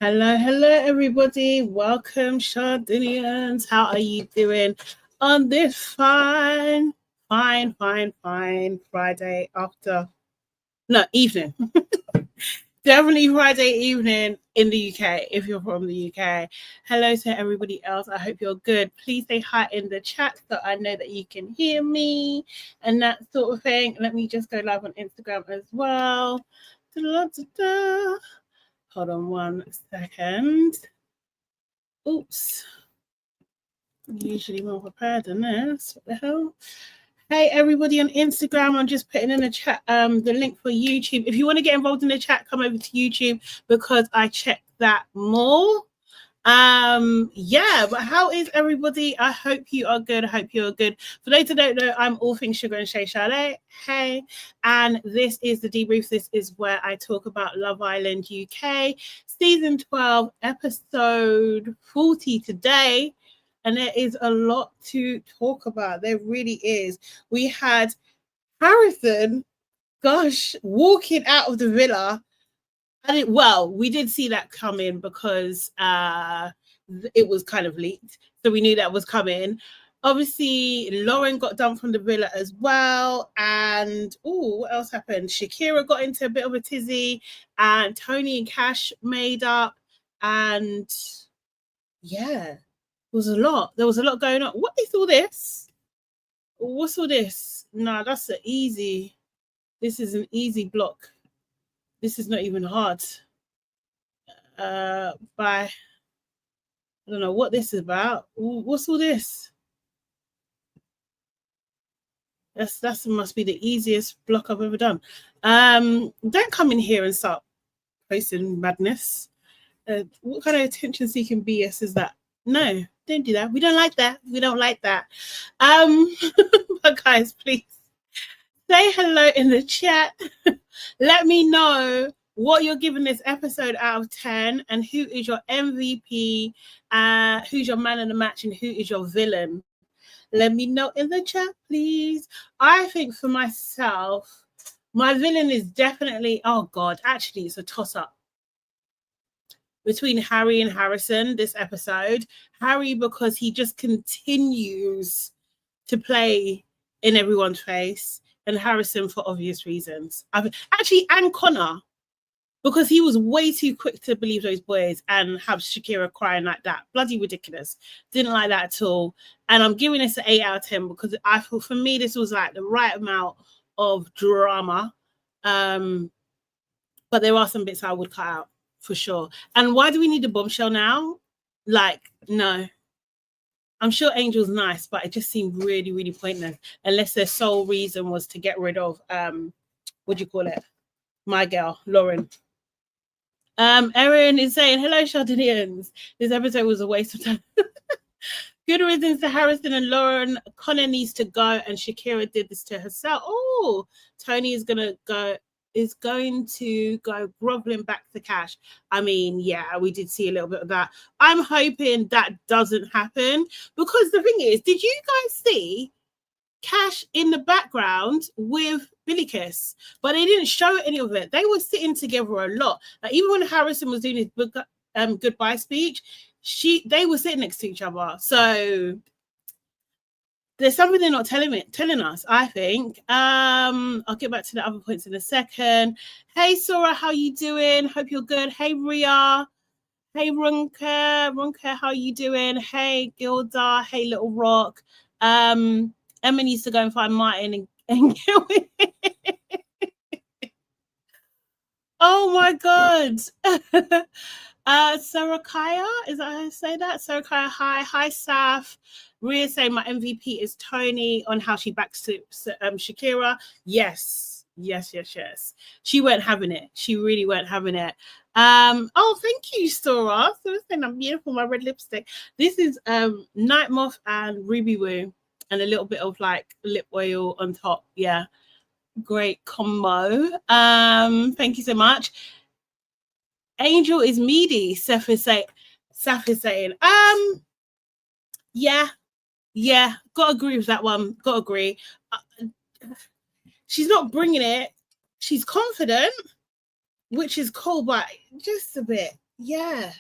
Hello, everybody. Welcome, Shardinians. How are you doing on this fine Friday evening? Definitely Friday evening in the UK, if you're from the UK. Hello to everybody else. I hope you're good. Please say hi in the chat so I know that you can hear me and that sort of thing. Let me just go live on Instagram as well. Da-da-da-da. Hold on 1 second. Oops. I'm usually more prepared than this. What the hell? Hey, everybody on Instagram, I'm just putting in the chat the link for YouTube. If you want to get involved in the chat, come over to YouTube because I check that more. Yeah, but how is everybody? I hope you are good. I hope you're good. For those who don't know, I'm all things sugar and Shay Chalet. Hey, and this is the debrief. This is where I talk about Love Island UK season 12, episode 40 today. And there is a lot to talk about. There really is. We had Harrison, gosh, walking out of the villa. We did see that coming because it was kind of leaked. So we knew that was coming. Obviously, Lauren got dumped from the villa as well. And, what else happened? Shakira got into a bit of a tizzy. And Tony and Cash made up. And, yeah. There was a lot going on. What is all this? What's all this? Nah, that's this is an easy block. This is not even hard. I don't know what this is about. What's all this? That must be the easiest block I've ever done. Don't come in here and start posting madness. What kind of attention-seeking BS is that? No, don't do that. We don't like that. We don't like that. But guys, please say hello in the chat. Let me know what you're giving this episode out of 10 and who is your MVP, who's your man of the match, and who is your villain. Let me know in the chat, please. I think for myself, my villain is definitely, actually, it's a toss-up between Harry and Harrison this episode. Harry, because he just continues to play in everyone's face, and Harrison for obvious reasons. And Connor, because he was way too quick to believe those boys and have Shakira crying like that. Bloody ridiculous. Didn't like that at all. And I'm giving this an 8 out of 10 because I thought for me this was like the right amount of drama. But there are some bits I would cut out for sure. And why do we need a bombshell now? Like, no. I'm sure Angel's nice, but it just seemed really, really pointless. Unless their sole reason was to get rid of what do you call it? My girl, Lauren. Erin is saying, hello, Chardinians. This episode was a waste of time. Good reasons to Harrison and Lauren. Connor needs to go, and Shakira did this to herself. Oh, Tony is going to go groveling back to Cash. I mean, yeah, we did see a little bit of that. I'm hoping that doesn't happen because the thing is, did you guys see Cash in the background with Billy Kiss? But they didn't show any of it. They were sitting together a lot. Like, even when Harrison was doing his goodbye speech, they were sitting next to each other. So there's something they're not telling us, I think. I'll get back to the other points in a second. Hey, Sora, how you doing? Hope you're good. Hey, Ria. Hey, Runke, how you doing? Hey, Gilda. Hey, Little Rock. Emma needs to go and find Martin and get with it. Oh, my God. Sarakaya, is that how I say that? Sarakaya, hi, Saf. Ria saying my MVP is Tony on how she backs to Shakira. Yes. She weren't having it. She really weren't having it. Thank you, Sora. So it's saying I'm beautiful, my red lipstick. This is Night Moth and Ruby Woo, and a little bit of like lip oil on top. Yeah, great combo. Thank you so much. Angel is meaty, Saf is saying. Yeah, gotta agree with that one. Gotta agree. She's not bringing it. She's confident, which is cool, but just a bit. Yeah.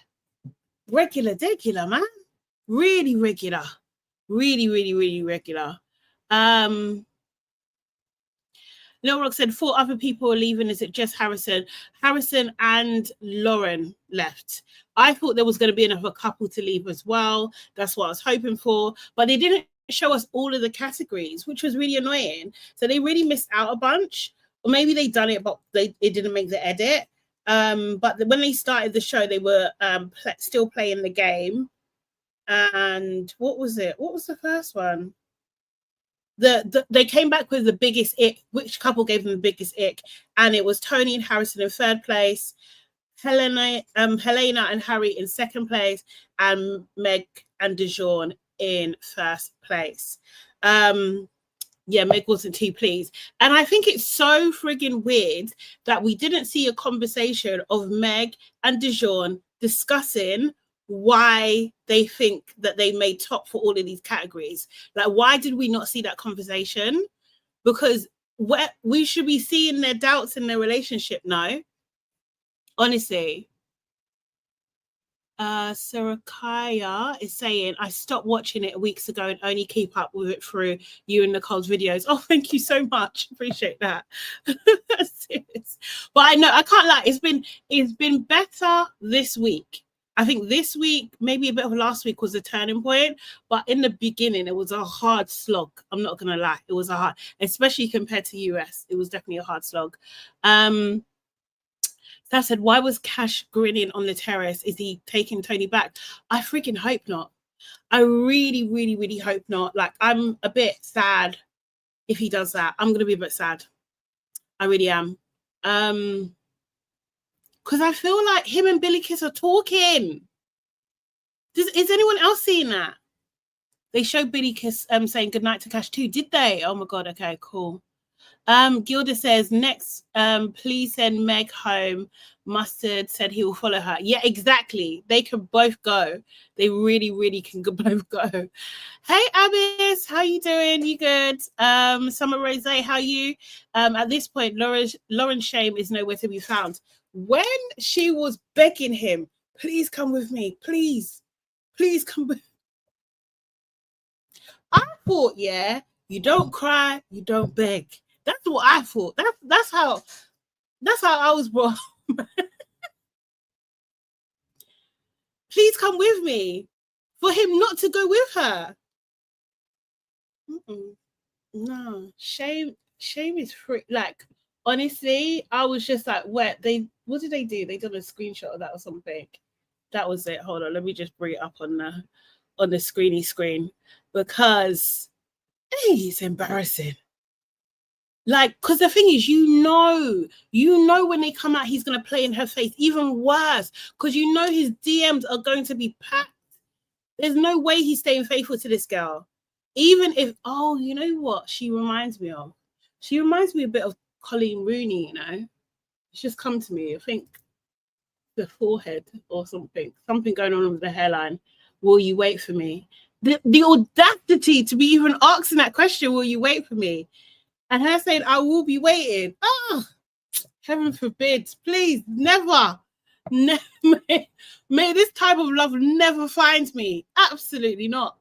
Regular, man. Really regular. Really regular. Lil Rock said 4 other people are leaving. Is it just Harrison? Harrison and Lauren left. I thought there was going to be another couple to leave as well. That's what I was hoping for. But they didn't show us all of the categories, which was really annoying. So they really missed out a bunch. Or maybe they done it, but it didn't make the edit. But when they started the show, they were still playing the game. And what was it? What was the first one? They came back with the biggest ick. Which couple gave them the biggest ick? And it was Tony and Harrison in third place, Helena and Harry in second place, and Meg and Dijon in first place. Yeah, Meg wasn't too pleased. And I think it's so friggin' weird that we didn't see a conversation of Meg and Dijon discussing why they think that they made top for all of these categories. Like, why did we not see that conversation? Because we should be seeing their doubts in their relationship now. Honestly. Sarakaya is saying, I stopped watching it weeks ago and only keep up with it through you and Nicole's videos. Oh, thank you so much. Appreciate that. But I know, I can't lie, it's been better this week. I think this week, maybe a bit of last week was a turning point, but in the beginning, it was a hard slog. I'm not going to lie. It was a hard, especially compared to US. It was definitely a hard slog. That said, why was Cash grinning on the terrace? Is he taking Tony back? I freaking hope not. I really hope not. Like, I'm a bit sad if he does that. I'm going to be a bit sad. I really am. Because I feel like him and Billy Kiss are talking. Is anyone else seeing that? They showed Billy Kiss saying goodnight to Cash too, did they? Oh my God, okay, cool. Gilda says, next, please send Meg home. Mustard said he will follow her. Yeah, exactly. They can both go. They really can both go. Hey, Abyss, how you doing? You good? Summer Rose, how are you? At this point, Lauren Shame is nowhere to be found. When she was begging him, please come with me, please come with me. I thought, yeah, you don't cry, you don't beg. That's what I thought. That's how I was brought up. Please come with me. For him not to go with her. No, shame is free. Like, honestly, I was just like, what did they do? They did a screenshot of that or something. That was it. Hold on, let me just bring it up on the screeny screen, because hey, it's embarrassing. Like, because the thing is, you know when they come out, he's going to play in her face. Even worse, because you know his DMs are going to be packed. There's no way he's staying faithful to this girl. Even if, oh, you know what she reminds me of? She reminds me a bit of Colleen Rooney, you know? It's just come to me. I think the forehead or something going on with the hairline. Will you wait for me? The audacity to be even asking that question, will you wait for me? And her saying, I will be waiting. Oh, heaven forbid. Please, never. May this type of love never find me. Absolutely not.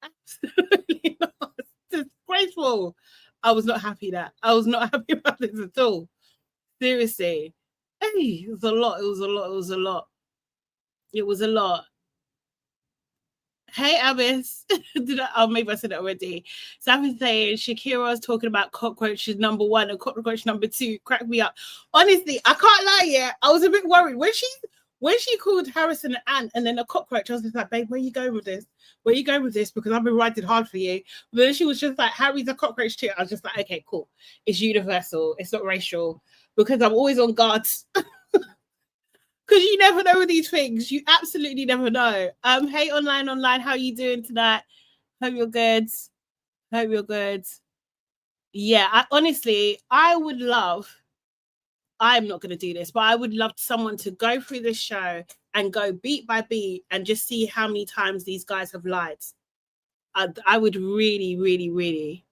Absolutely not. It's disgraceful. I was not happy about this at all. Seriously. Hey, it was a lot. Hey, Abyss. Maybe I said it already. Savage saying Shakira was talking about cockroaches number 1 and cockroach number 2. Crack me up. Honestly, I can't lie, yeah. I was a bit worried. When she called Harrison an ant and then a cockroach, I was just like, babe, where are you going with this? Because I've been riding hard for you. But then she was just like, Harry's a cockroach too. I was just like, okay, cool. It's universal. It's not racial. Because I'm always on guard. Because you never know these things. You absolutely never know. Hey, online, how are you doing tonight? Hope you're good. Yeah, honestly, I'm not going to do this, but I would love someone to go through this show and go beat by beat and just see how many times these guys have lied. I would really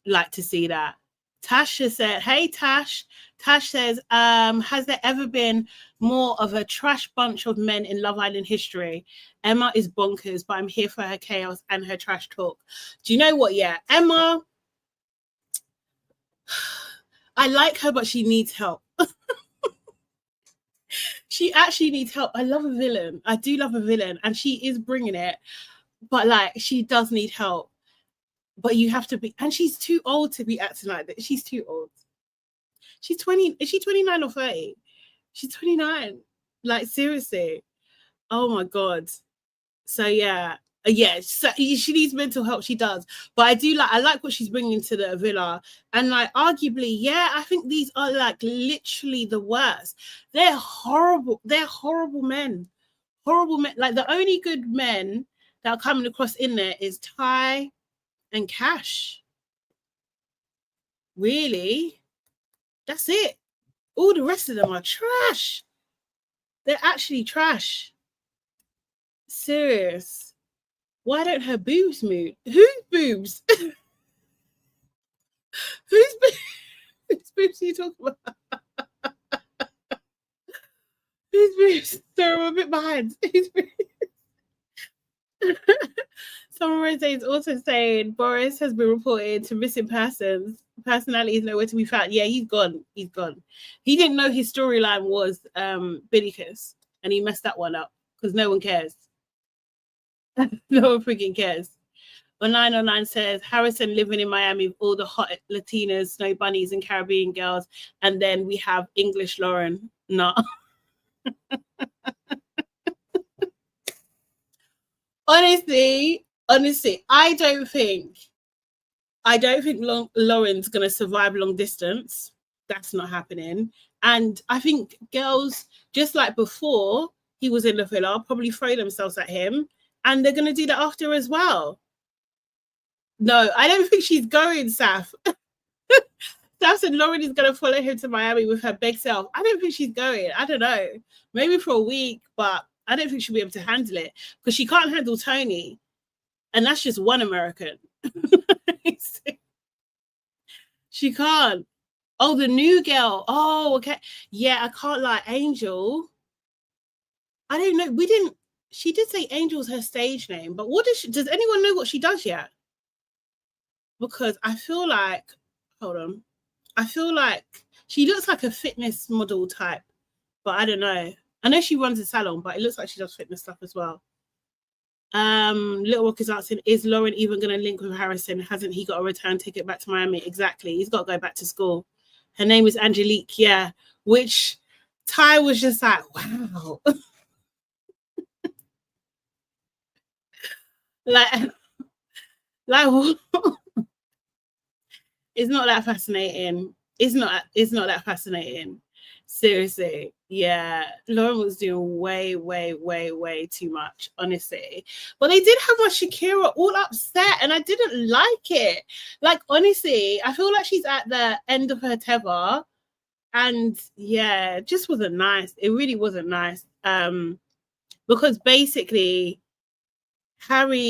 like to see that. Tasha said, hey, Tash. Tash says, has there ever been more of a trash bunch of men in Love Island history? Emma is bonkers, but I'm here for her chaos and her trash talk. Do you know what? Yeah, Emma, I like her, but she needs help. She actually needs help. I love a villain. I do love a villain, and she is bringing it. But like, she does need help. But you have to be, and she's too old to be acting like that. She's too old. She's 20. Is she 29 or 30? She's 29. Like, seriously. Oh my God. So yeah. Yeah, so she needs mental help. She does, but I like what she's bringing to the villa, and like arguably, yeah, I think these are like literally the worst. They're horrible. They're horrible men. Horrible men. Like the only good men that are coming across in there is Ty and Cash. Really, that's it. All the rest of them are trash. They're actually trash. Serious. Why don't her boobs move? Whose boobs? Whose boobs are you talking about? Whose boobs? Sorry, I'm a bit behind. Whose boobs? Summer is also saying Boris has been reported to missing persons. Personality is nowhere to be found. Yeah, he's gone. He's gone. He didn't know his storyline was Billy Kiss, and he messed that one up because no one cares. No one freaking cares. 909 says Harrison living in Miami with all the hot Latinas, snow bunnies, and Caribbean girls, and then we have English Lauren. No. honestly, I don't think Lauren's gonna survive long distance. That's not happening. And I think girls, just like before he was in the villa, probably throw themselves at him, and they're gonna do that after as well. No, I don't think she's going, Saf. Saf said Lauren is going to follow him to Miami with her big self. I don't think she's going. I don't know. Maybe for a week, but I don't think she'll be able to handle it because she can't handle Tony. And that's just one American. She can't. Oh, the new girl. Oh, okay. Yeah, I can't lie. Angel. I don't know. She did say Angel's her stage name, but does anyone know what she does yet? Because I feel like, hold on, I feel like she looks like a fitness model type, but I don't know. I know she runs a salon, but it looks like she does fitness stuff as well. Little Rock is asking, is Lauren even going to link with Harrison? Hasn't he got a return ticket back to Miami? Exactly. He's got to go back to school. Her name is Angelique, yeah, which Ty was just like, wow. like it's not that fascinating. It's not that fascinating. Seriously. Yeah. Lauren was doing way, way, way, way too much, honestly. But they did have my Shakira all upset and I didn't like it. Like, honestly, I feel like she's at the end of her tether. And yeah, it just wasn't nice. It really wasn't nice. Because basically Harrison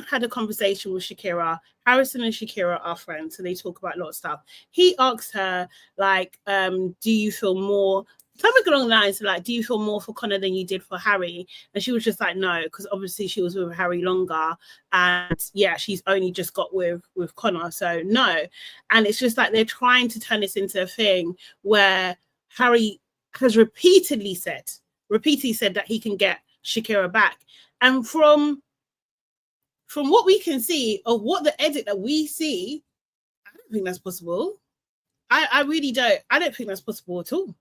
had a conversation with Shakira. Harrison and Shakira are friends, so they talk about a lot of stuff. He asked her, like, do you feel more, something along the lines of, like, do you feel more for Connor than you did for Harry? And she was just like, no, because obviously she was with Harry longer. And yeah, she's only just got with Connor, so no. And it's just like they're trying to turn this into a thing where Harry has repeatedly said that he can get Shakira back. And from what we can see of what the edit that we see, I don't think that's possible. I really don't. I don't think that's possible at all.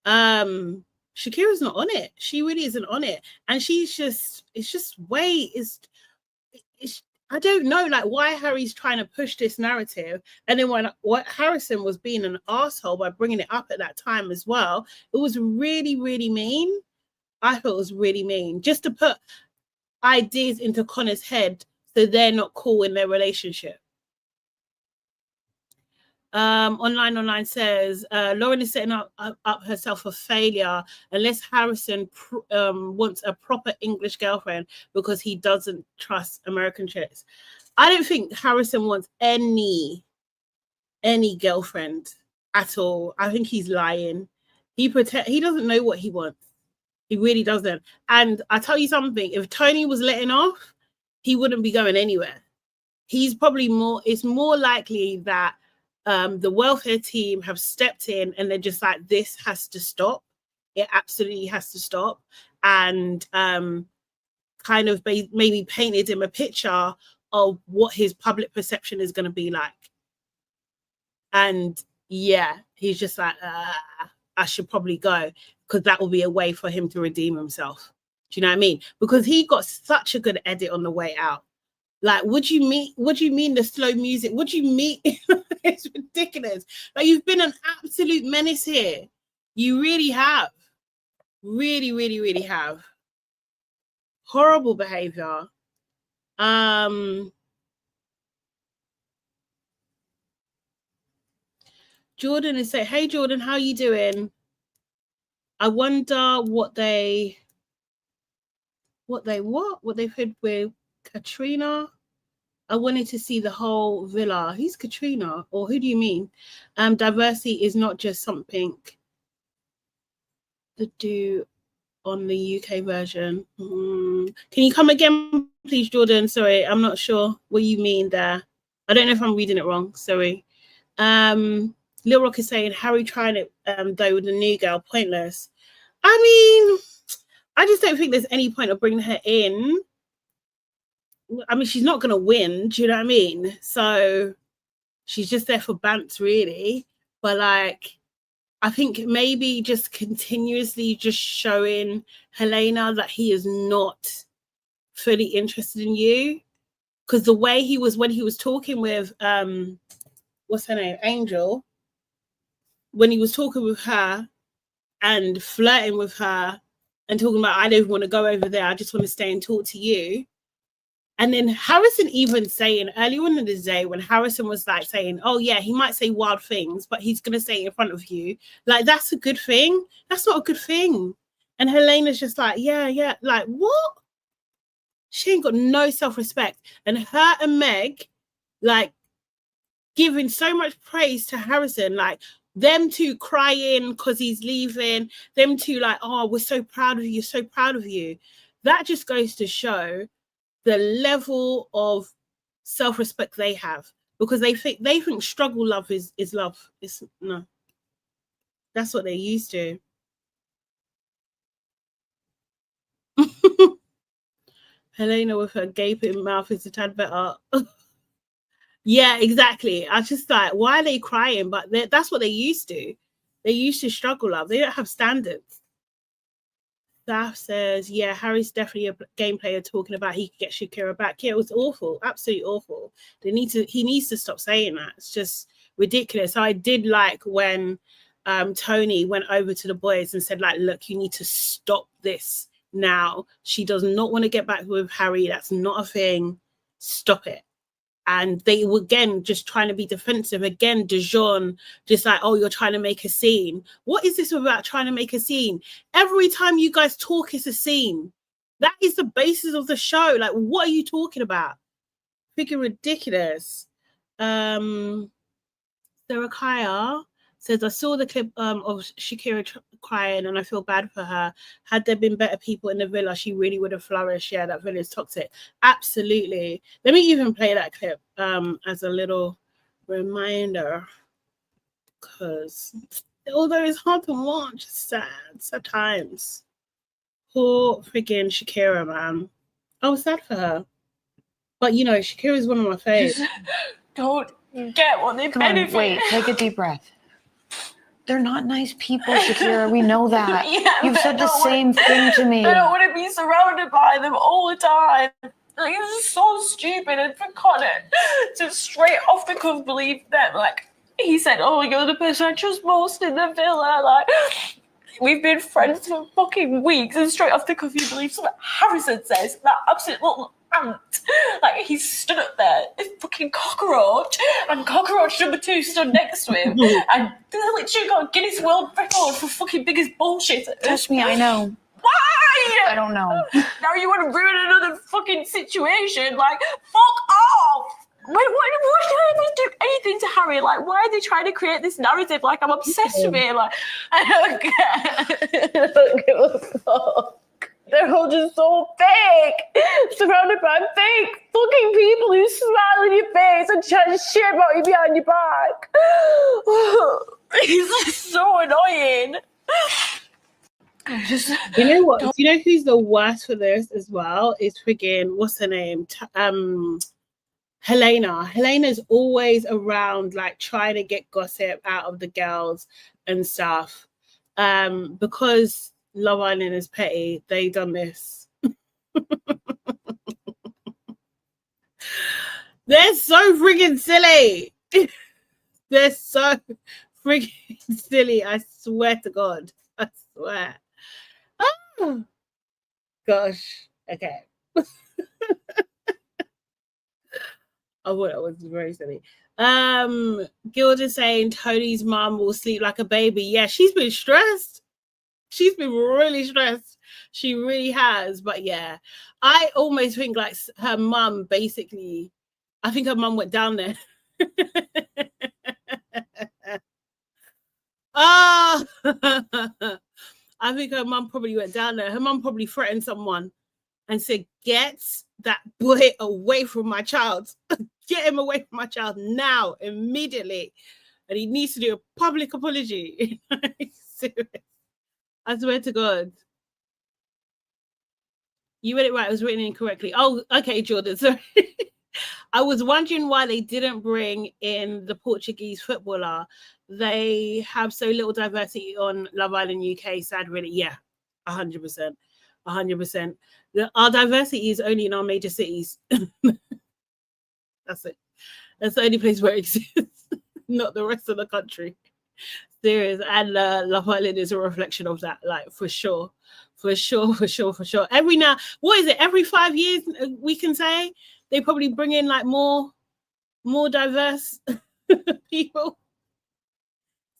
Shakira's not on it. She really isn't on it. And it's just way, I don't know, like, why Harry's trying to push this narrative. And then what Harrison was being an asshole by bringing it up at that time as well, it was really, really mean. I thought it was really mean, just to put ideas into Connor's head so they're not cool in their relationship. Online says Lauren is setting up herself for failure unless Harrison wants a proper English girlfriend because he doesn't trust American chicks. I don't think Harrison wants any girlfriend at all. I think he's lying. He doesn't know what he wants. He really doesn't. And I tell you something, if Tony was letting off, he wouldn't be going anywhere. He's probably it's more likely that the welfare team have stepped in and they're just like, this has to stop. It absolutely has to stop. And kind of maybe painted him a picture of what his public perception is going to be like. And yeah, he's just like, I should probably go, because that will be a way for him to redeem himself. Do you know what I mean? Because he got such a good edit on the way out. Like, what do you mean the slow music? What do you mean? It's ridiculous. Like, you've been an absolute menace here. You really have. Really, really, really have. Horrible behavior. Jordan is saying, hey Jordan, how you doing? I wonder what they've heard with Katrina. I wanted to see the whole villa. Who's Katrina? Or who do you mean? Diversity is not just something to do on the UK version. Can you come again, please, Jordan? Sorry, I'm not sure what you mean there. I don't know if I'm reading it wrong. Sorry. Lil Rock is saying Harry trying it though with the new girl, pointless. I mean, I just don't think there's any point of bringing her in. I mean, she's not going to win. Do you know what I mean? So she's just there for bants, really. But like, I think maybe just continuously just showing Helena that he is not fully interested in you. Because the way he was when he was talking with, what's her name? Angel. When he was talking with her and flirting with her and talking about, I don't want to go over there. I just want to stay and talk to you. And then Harrison even saying earlier on in the day when Harrison was like saying, oh yeah, he might say wild things, but he's going to say it in front of you. Like, that's a good thing. That's not a good thing. And Helena's just like, yeah. Like, what? She ain't got no self-respect. And her and Meg, like, giving so much praise to Harrison, like, them two crying because he's leaving, them two like, oh, we're so proud of you, so proud of you. That just goes to show the level of self-respect they have, because they think struggle love is love. It's no. That's what they're used to. Helena with her gaping mouth is a tad better. Yeah, exactly. I just like, why are they crying? But that's what they used to. They used to struggle love. They don't have standards. Saf says, yeah, Harry's definitely a game player talking about he could get Shakira back. Yeah, it was awful. Absolutely awful. He needs to stop saying that. It's just ridiculous. I did like when Tony went over to the boys and said, like, look, you need to stop this now. She does not want to get back with Harry. That's not a thing. Stop it. And they were, again, just trying to be defensive. Again, Dijon, just like, oh, you're trying to make a scene. What is this about trying to make a scene? Every time you guys talk, it's a scene. That is the basis of the show. Like, what are you talking about? Freaking ridiculous. Sarah Kaya says, I saw the clip of Shakira crying and I feel bad for her. Had there been better people in the villa, she really would have flourished. Yeah, that villa is toxic. Absolutely. Let me even play that clip as a little reminder, because although it's hard to watch, it's sad sometimes. Poor freaking Shakira, man. I was sad for her. But, you know, Shakira is one of my faves. Don't get what they benefit. Wait, take a deep breath. They're not nice people, Shakira. We know that. Yeah, you've said the same thing to me. I don't want to be surrounded by them all the time. Like, it's so stupid and for Connor to straight off the cuff believe them. Like, he said, oh, you're the person I trust most in the villa. Like, we've been friends for fucking weeks, and straight off the cuff he believes what Harrison says. That absolute little ant. Like, he stood up there, this fucking cockroach, and cockroach number 2 stood next to him, and they literally got a Guinness World Record for fucking biggest bullshit. Trust me, I know. Why? Why? I don't know. Now you want to ruin another fucking situation. Like, fuck off. Why should I ever do anything to Harry? Like, why are they trying to create this narrative? Like, I'm obsessed with it. Like, I don't care. I don't give a fuck. They're all just so fake, surrounded by fake fucking people who smile in your face and chat shit about you behind your back. It's just so annoying. You know what? Do you know who's the worst for this as well? Is friggin' what's her name? Helena. Helena's always around, like trying to get gossip out of the girls and stuff. Because Love Island is petty, they done this. They're so friggin' silly. They're so friggin' silly. I swear to God. I swear. Oh, gosh. Okay. I thought that was very silly. Gilda's saying Tony's mom will sleep like a baby. Yeah, she's been stressed. She's been really stressed. She really has. But yeah, I almost think like her mum basically, I think her mum went down there. Oh, I think her mum probably went down there. Her mum probably threatened someone and said, get that boy away from my child. Get him away from my child now, immediately. And he needs to do a public apology. Serious. I swear to God. You read it right. It was written incorrectly. Oh, okay, Jordan. Sorry. I was wondering why they didn't bring in the Portuguese footballer. They have so little diversity on Love Island UK. Sad, really. Yeah, 100%. 100%. Our diversity is only in our major cities. That's it. That's the only place where it exists, not the rest of the country. Serious. And Love Island is a reflection of that, like for sure. For sure. Every 5 years we can say they probably bring in like more diverse people.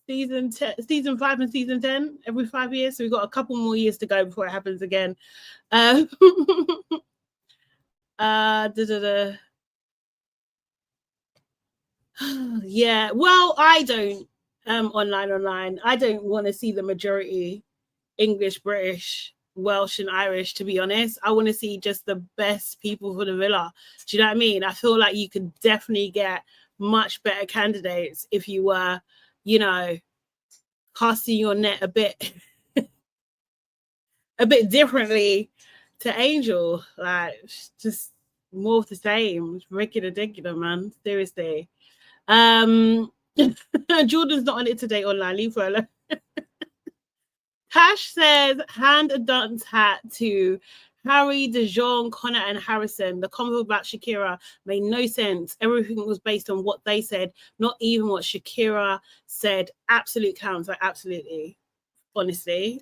Season 5 and season 10 every 5 years. So we've got a couple more years to go before it happens again. Yeah, well, I don't online. I don't want to see the majority English, British, Welsh, and Irish, to be honest. I want to see just the best people for the villa. Do you know what I mean? I feel like you could definitely get much better candidates if you were, you know, casting your net a bit differently to Angel. Like, just more of the same. Regular, man. Seriously. Jordan's not on it today online. Leave her alone. Cash says, hand a dunce hat to Harry, DeJong, Connor, and Harrison. The convo about Shakira made no sense. Everything was based on what they said, not even what Shakira said. Absolute counts, like absolutely. Honestly.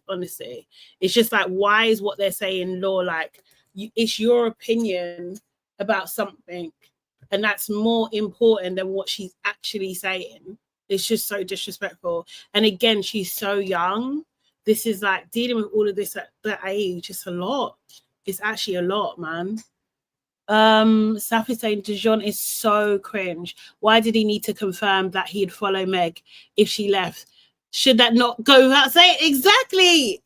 It's just like, why is what they're saying law? Like, it's your opinion about something, and that's more important than what she's actually saying. It's just so disrespectful. And again, she's so young. This is like dealing with all of this at that age. It's a lot. It's actually a lot, man. Saf is saying Dijon is so cringe. Why did he need to confirm that he'd follow Meg if she left? Should that not go without saying? Exactly.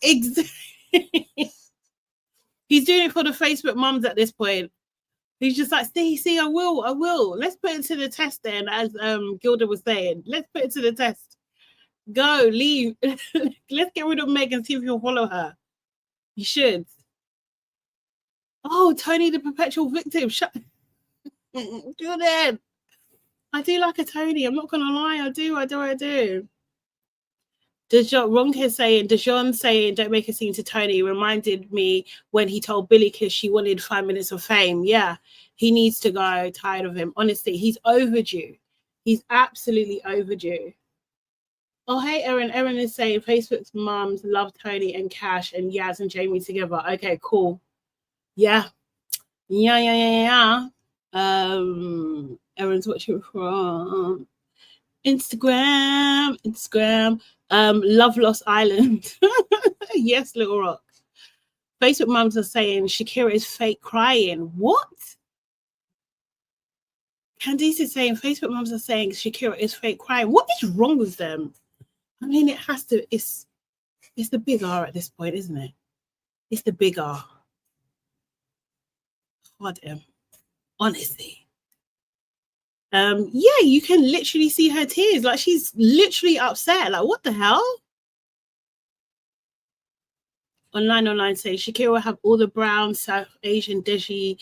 He's doing it for the Facebook mums at this point. He's just like, see, I will. Let's put it to the test then, as Gilda was saying. Let's put it to the test. Go, leave. Let's get rid of Meg and see if you'll follow her. You should. Oh, Tony, the perpetual victim. Shut. Jordan. I do like a Tony. I'm not gonna lie. I do. Ronke saying, Dijon saying, don't make a scene to Tony reminded me when he told Billy Kiss she wanted 5 minutes of fame. Yeah, he needs to go. Tired of him. Honestly, he's overdue. He's absolutely overdue. Oh, hey, Erin. Erin is saying Facebook's mums love Tony and Cash and Yaz and Jamie together. Okay, cool. Yeah. Erin's watching from Instagram. Love Lost Island. Yes, Little Rock. Facebook mums are saying Shakira is fake crying. What? Candice is saying Facebook mums are saying Shakira is fake crying. What is wrong with them? I mean, it has to. It's the big R at this point, isn't it? It's the big R. God, honestly. Yeah, you can literally see her tears. Like, she's literally upset. Like, what the hell? Online says Shakira will have all the brown South Asian Deji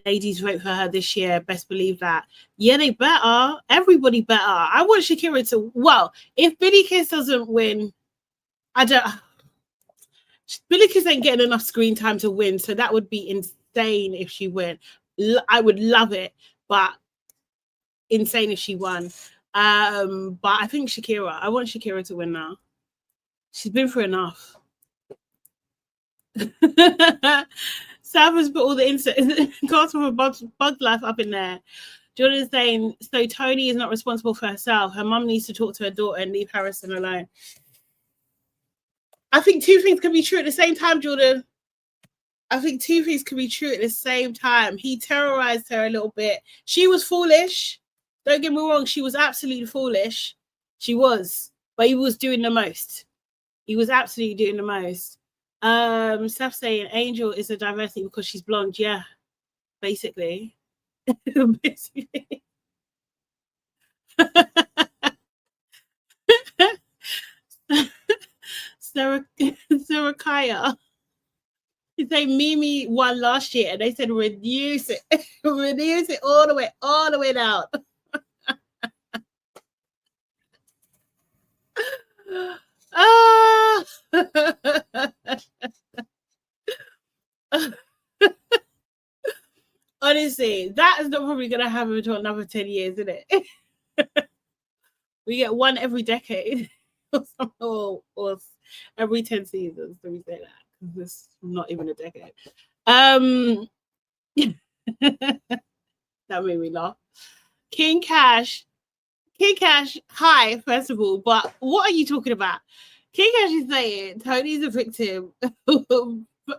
ladies vote for her this year. Best believe that. Yeah, they better. Everybody better. I want Shakira to. Well, if Billy Kiss doesn't win, I don't. Billy Kiss ain't getting enough screen time to win, so that would be insane if she win. I would love it, but insane if she won. But I think Shakira. I want Shakira to win now. She's been through enough. Sav has put all the cost of a bug life up in there. Jordan is saying, so Tony is not responsible for herself. Her mum needs to talk to her daughter and leave Harrison alone. I think two things can be true at the same time, Jordan. I think two things can be true at the same time. He terrorized her a little bit. She was foolish. Don't get me wrong. She was absolutely foolish. She was. But he was doing the most. He was absolutely doing the most. Seth saying Angel is a diversity because she's blonde. Yeah, basically. Basically. Sarah Kaya. You say Mimi won last year, and they said reduce it, reduce it all the way down. Honestly, that is not probably going to happen until another 10 years, isn't it? We get one every decade, or every 10 seasons. Let me say that, because this is not even a decade. That made me laugh. King Cash, hi, first of all, but what are you talking about? King Cash is saying Tony's a victim.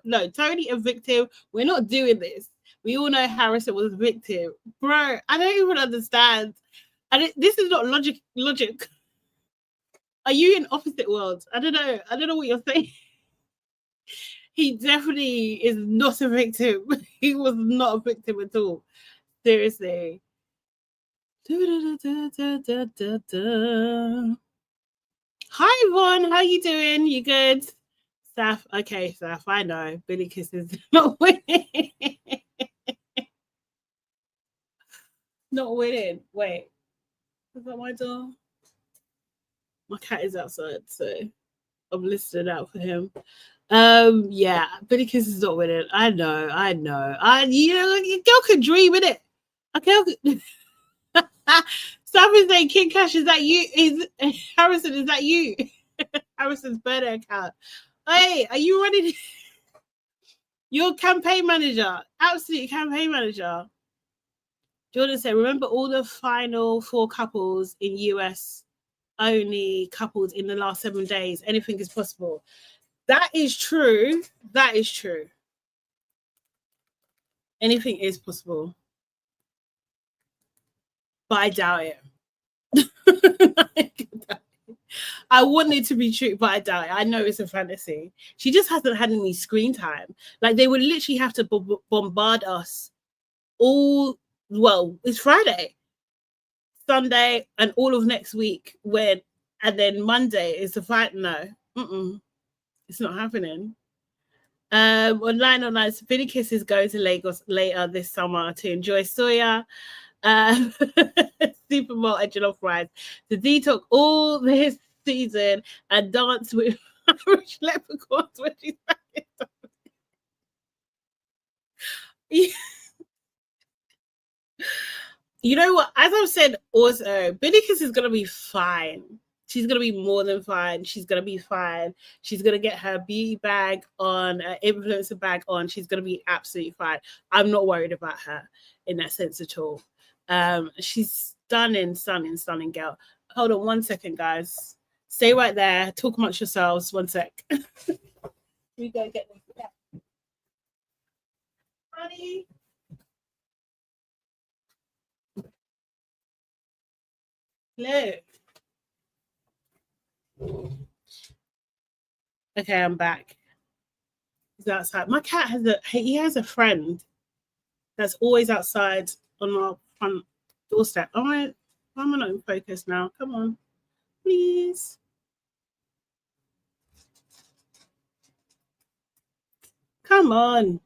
No, Tony a victim. We're not doing this. We all know Harrison was a victim. Bro, I don't even understand. This is not logic. Are you in opposite worlds? I don't know what you're saying. He definitely is not a victim. He was not a victim at all. Seriously. Hi, Yvonne. How you doing? You good? Saf. Okay, Saf. I know. Billy Kiss is not winning. Not winning. Wait. Is that my door? My cat is outside, so I'm listening out for him. Yeah, Billy Kiss is not winning. I know. You know, a girl can dream, innit? A girl can... Sam is saying, King Cash, is that you? Harrison, is that you? Harrison's burner account. Hey, are you ready? Your campaign manager, absolute campaign manager. Jordan said, remember all the final 4 couples in US only couples in the last 7 days. Anything is possible. That is true. That is true. Anything is possible. But I doubt it. I want it to be true, but I doubt it. I know it's a fantasy. She just hasn't had any screen time. Like, they would literally have to bombard us all. Well, it's Friday, Sunday, and all of next week. And then Monday is the fight. No, it's not happening. Online, Billy Kiss is going to Lagos later this summer to enjoy soya. Super Malt and jollof rice to detox all this season and dance with Irish leprechauns when she's back in town. You know what? As I've said also, Billy Kiss is going to be fine. She's going to be more than fine. She's going to be fine. She's going to get her beauty bag on, influencer bag on. She's going to be absolutely fine. I'm not worried about her in that sense at all. She's stunning girl. Hold on 1 second, guys. Stay right there. Talk amongst yourselves. 1 sec. We go get them. honey. Look. Okay, I'm back. He's outside. My cat has a friend that's always outside on our front doorstep. Why am I not in focus now? Come on, please. Come on.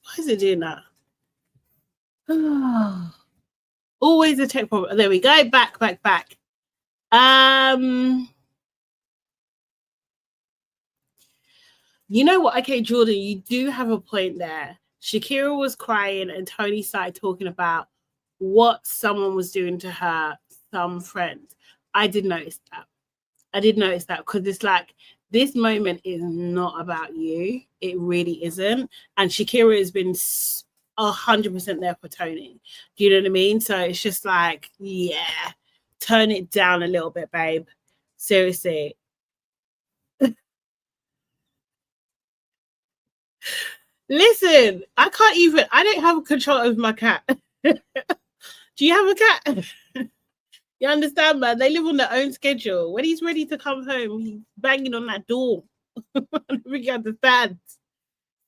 Why is it doing that? Always a tech problem. There we go. Back. You know what? Okay, Jordan, you do have a point there. Shakira was crying and Tony started talking about what someone was doing to her, some friend. I did notice that because it's like, this moment is not about you. It really isn't. And Shakira has been 100% there for Tony. Do you know what I mean? So it's just like, yeah, turn it down a little bit, babe. Seriously. Listen, I don't have control over my cat. Do you have a cat? You understand, man? They live on their own schedule. When he's ready to come home, he's banging on that door. We understand.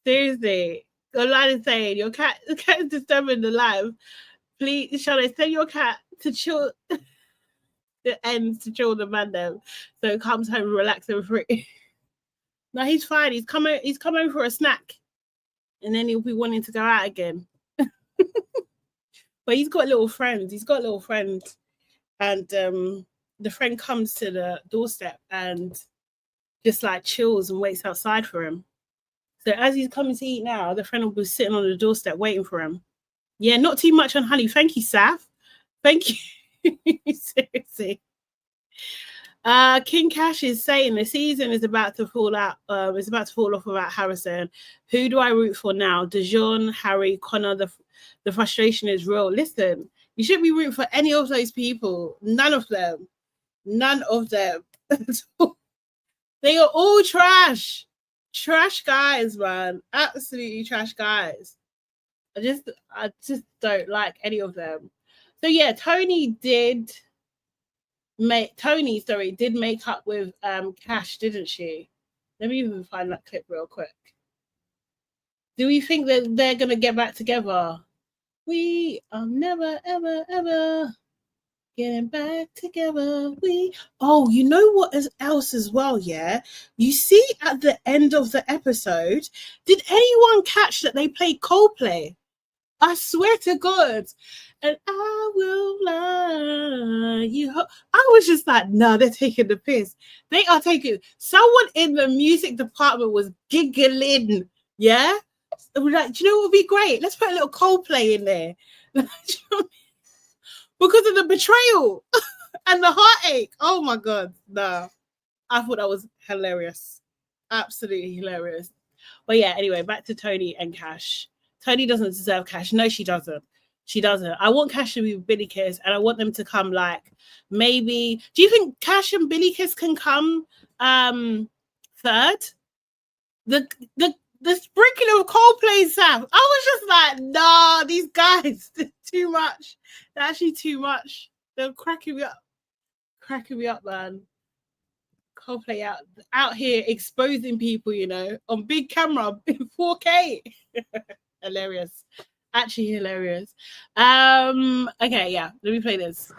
Seriously. Online is saying, the cat is disturbing the life. Please, shall I send your cat to chill the ends to chill the man though? So it comes home relaxed and free. No, he's fine. He's come home for a snack. And then he'll be wanting to go out again. But he's got little friends. And the friend comes to the doorstep and just like chills and waits outside for him. So as he's coming to eat now, the friend will be sitting on the doorstep waiting for him. Yeah, not too much on honey. Thank you, Saf. Thank you. Seriously. King Cash is saying the season is about to fall out. It's about to fall off without Harrison. Who do I root for now? Dijon, Harry, Connor. The frustration is real. Listen, you shouldn't be rooting for any of those people. None of them. They are all trash. Trash guys, man. Absolutely trash guys. I just don't like any of them. So yeah, Tony did make up with Cash, didn't she? Let me even find that clip real quick. Do we think that they're gonna get back together? We are never, ever, ever getting back together. You know what else as well, yeah? You see at the end of the episode, did anyone catch that they played Coldplay? I swear to God. And I will lie you. I was just like, no, they're taking the piss. They are taking. Someone in the music department was giggling. Yeah. We're like, do you know what would be great? Let's put a little Coldplay in there. Because of the betrayal and the heartache. Oh my God. No. I thought that was hilarious. Absolutely hilarious. But yeah, anyway, back to Tony and Cash. Tony doesn't deserve Cash. No, she doesn't. She doesn't. I want Cash to be with Billy Kiss, and I want them to come like maybe. Do you think Cash and Billy Kiss can come third? The sprinkling of Coldplay Sam. I was just like, nah, these guys, too much. They're actually too much. They're cracking me up, man. Coldplay out here exposing people, you know, on big camera in 4K. Hilarious. Actually hilarious. Okay, yeah. Let me play this.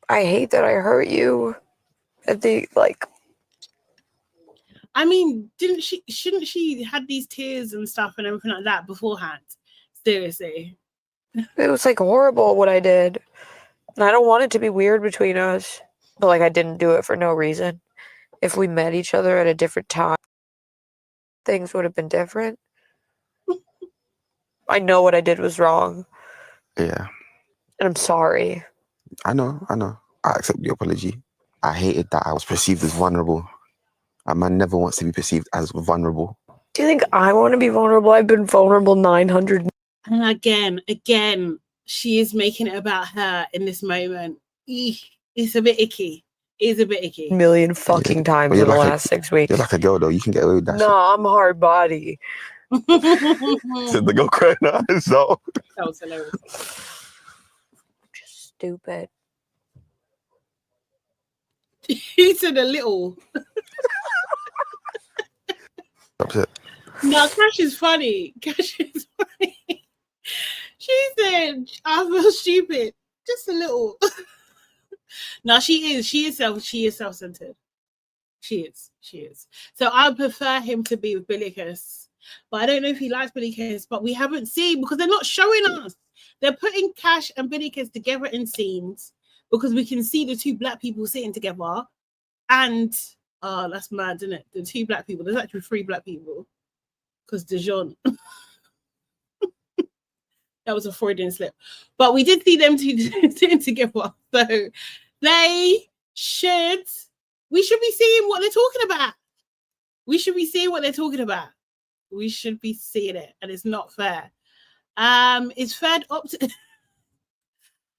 I hate that I hurt you. I mean, shouldn't she had these tears and stuff and everything like that beforehand? Seriously. It was like horrible what I did. And I don't want it to be weird between us. But like I didn't do it for no reason. If we met each other at a different time, things would have been different. I know what I did was wrong. Yeah. And I'm sorry. I know. I accept the apology. I hated that I was perceived as vulnerable. A man never wants to be perceived as vulnerable. Do you think I want to be vulnerable? I've been vulnerable 900. And again, she is making it about her in this moment. It's a bit icky. Million fucking times in the last 6 weeks. You're like a girl though. You can get away with that. No, I'm hard body. Said the girl crying her eyes out. That was hilarious. Just stupid. He said a little. Upset. No, Cash is funny. Cash is funny. She said, I feel stupid. Just a little. No, she is. She is self-centered. She is. So I prefer him to be with Billicus. But I don't know if he likes Billicus, but we haven't seen because they're not showing us. They're putting Cash and Billicus together in scenes because we can see the two black people sitting together. And that's mad, isn't it? The two black people. There's actually 3 black people. Because Dijon. That was a Freudian slip. But we did see them two sitting together. So we should be seeing what they're talking about. We should be seeing what they're talking about. We should be seeing it. And it's not fair. Is Fed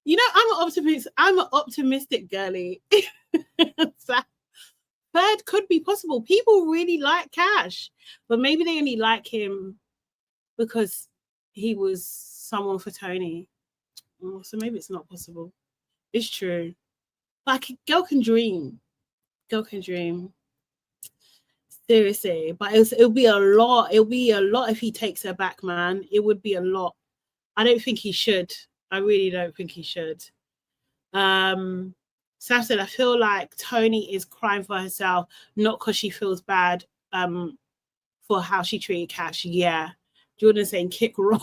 You know, I'm an optimistic girly. So Fed could be possible. People really like Cash, but maybe they only like him because he was someone for Tony. Oh, so maybe it's not possible. It's true. Like, girl can dream. Girl can dream. Seriously. But it'll be a lot. It'll be a lot if he takes her back, man. It would be a lot. I don't think he should. I really don't think he should. Saf said, I feel like Tony is crying for herself, not because she feels bad for how she treated Cash. Yeah. Jordan saying kick rock.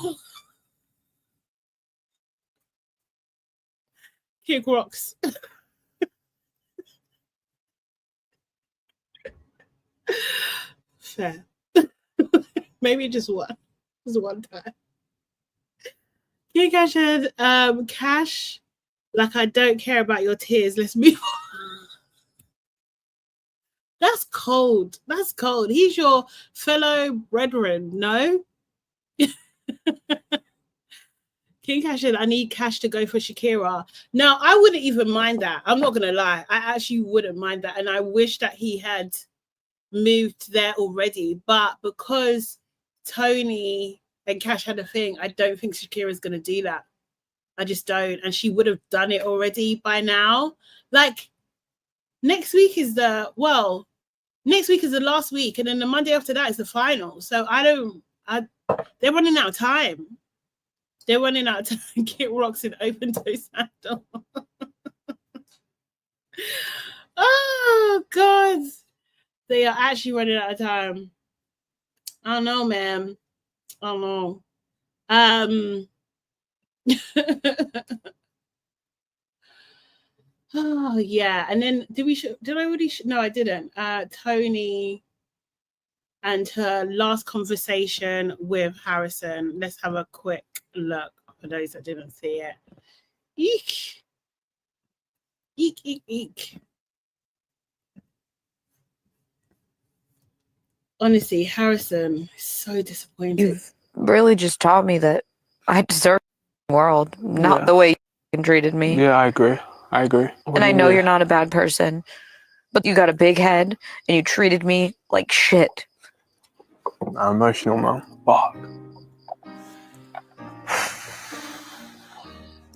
Kick rocks. Fair. Maybe just one time. King Cash said, Cash, like I don't care about your tears. Let's move on. That's cold. That's cold. He's your fellow brethren, no? King Cash said, I need Cash to go for Shakira. Now, I wouldn't even mind that. I'm not going to lie. I actually wouldn't mind that. And I wish that he had moved there already. But because Tony and Cash had a thing, I don't think Shakira's going to do that. I just don't. And she would have done it already by now. Like, next week is the last week. And then the Monday after that is the final. So they're running out of time. They're running out of time. Get rocks in open toe sandal. Oh, God. They are actually running out of time. I don't know, man. I don't know. Oh, yeah. And then did I already? No, I didn't. Tony and her last conversation with Harrison. Let's have a quick look for those that didn't see it. Eek. Eek, eek, eek. Honestly, Harrison is so disappointing. You've really just taught me that I deserve the world, not the way you treated me. Yeah, I agree. And I know you're not a bad person, but you got a big head and you treated me like shit. I'm emotional, man. Fuck.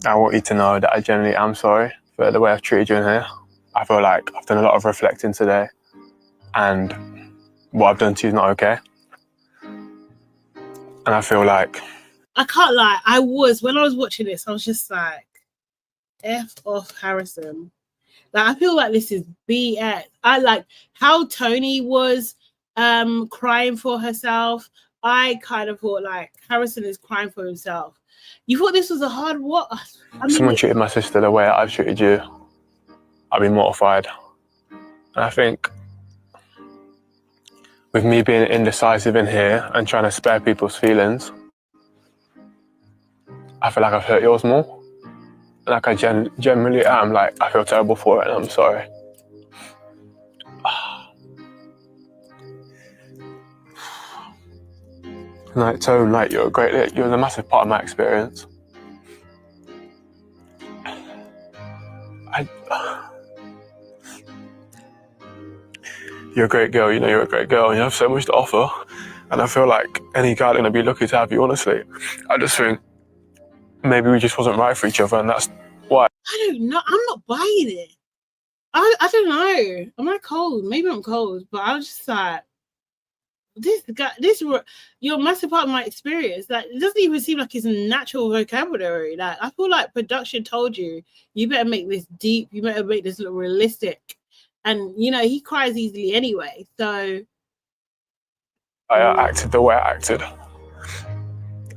I want you to know that I genuinely am sorry for the way I've treated you in here. I feel like I've done a lot of reflecting today, and what I've done to you is not okay. And I feel like... I can't lie, when I was watching this, I was just like, F off Harrison. Like, I feel like this is BS. I like how Tony was crying for herself. I kind of thought like Harrison is crying for himself. You thought this was a hard what? If someone treated my sister the way I've treated you, I'd be mortified. And I think with me being indecisive in here and trying to spare people's feelings, I feel like I've hurt yours more. Like I generally am. Like, I feel terrible for it and I'm sorry. Like, Tone, like, you're a massive part of my experience. You're a great girl, you know you're a great girl and you have so much to offer. And I feel like any guy gonna be lucky to have you, honestly. I just think maybe we just wasn't right for each other, and that's why. I don't know. I'm not buying it. I don't know. Am I cold? Maybe I'm cold, but I was just like, you're a massive part of my experience. Like, it doesn't even seem like it's a natural vocabulary. Like, I feel like production told you better make this deep, you better make this look realistic. And you know, he cries easily anyway. So I acted the way I acted.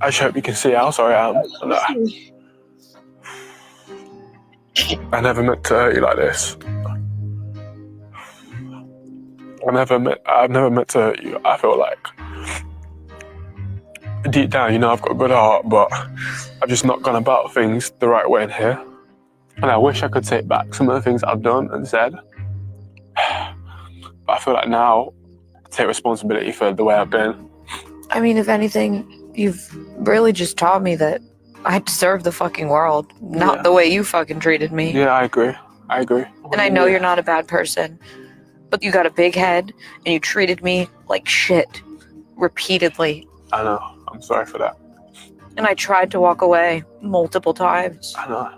I just hope you can see how sorry I am. And I never meant to hurt you like this. I've never meant to hurt you. I feel like deep down, you know, I've got a good heart, but I've just not gone about things the right way in here. And I wish I could take back some of the things I've done and said. But I feel like now I take responsibility for the way I've been. I mean, if anything, you've really just taught me that I deserve the fucking world, not the way you fucking treated me. Yeah, I agree. And I know you're not a bad person, but you got a big head and you treated me like shit repeatedly. I know. I'm sorry for that. And I tried to walk away multiple times. I know.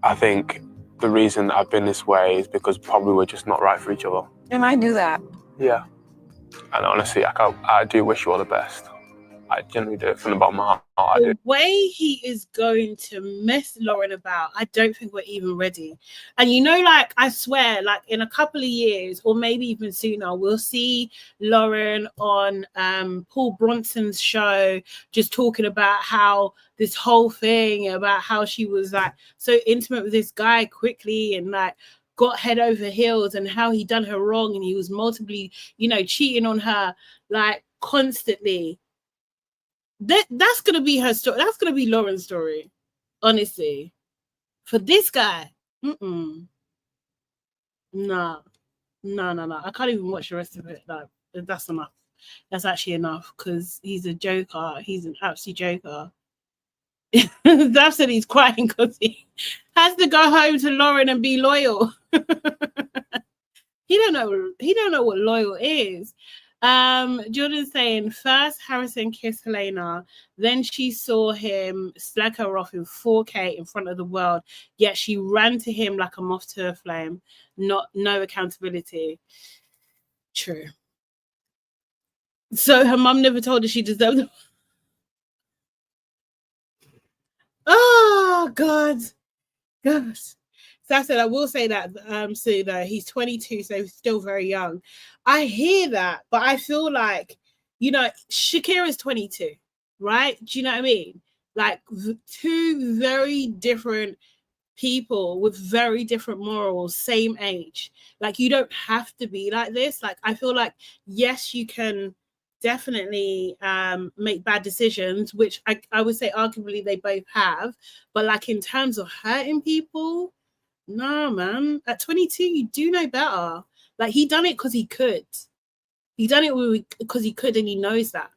I think the reason I've been this way is because probably we're just not right for each other. And I knew that. Yeah. And honestly, I do wish you all the best. I genuinely do. From the bottom of my heart, I do. The way he is going to mess Lauren about, I don't think we're even ready. And you know, like, I swear, like, in a couple of years, or maybe even sooner, we'll see Lauren on Paul Bronson's show, just talking about how this whole thing, about how she was, like, so intimate with this guy quickly and, like, got head over heels, and how he done her wrong, and he was multiply, you know, cheating on her, like, constantly. That's gonna be her story. That's gonna be Lauren's story, honestly. For this guy, no. I can't even watch the rest of it. Like, that's enough. That's actually enough, because he's a joker. He's an absolute joker. Daph said he's crying because he has to go home to Lauren and be loyal. He don't know what loyal is. Jordan's saying, first Harrison kissed Helena, then she saw him slag her off in 4K in front of the world, yet she ran to him like a moth to a flame. No accountability. True. So her mum never told her she deserved it. Oh God. So I said, I will say that Sue, though, he's 22, so he's still very young. I hear that, but I feel like, you know, Shakira's 22, right? Do you know what I mean? Like, two very different people with very different morals, same age. Like, you don't have to be like this. Like, I feel like, yes, you can definitely make bad decisions, which I would say arguably they both have, but like, in terms of hurting people, no, man. At 22, you do know better. Like, he done it because he could. He done it because he could, and he knows that,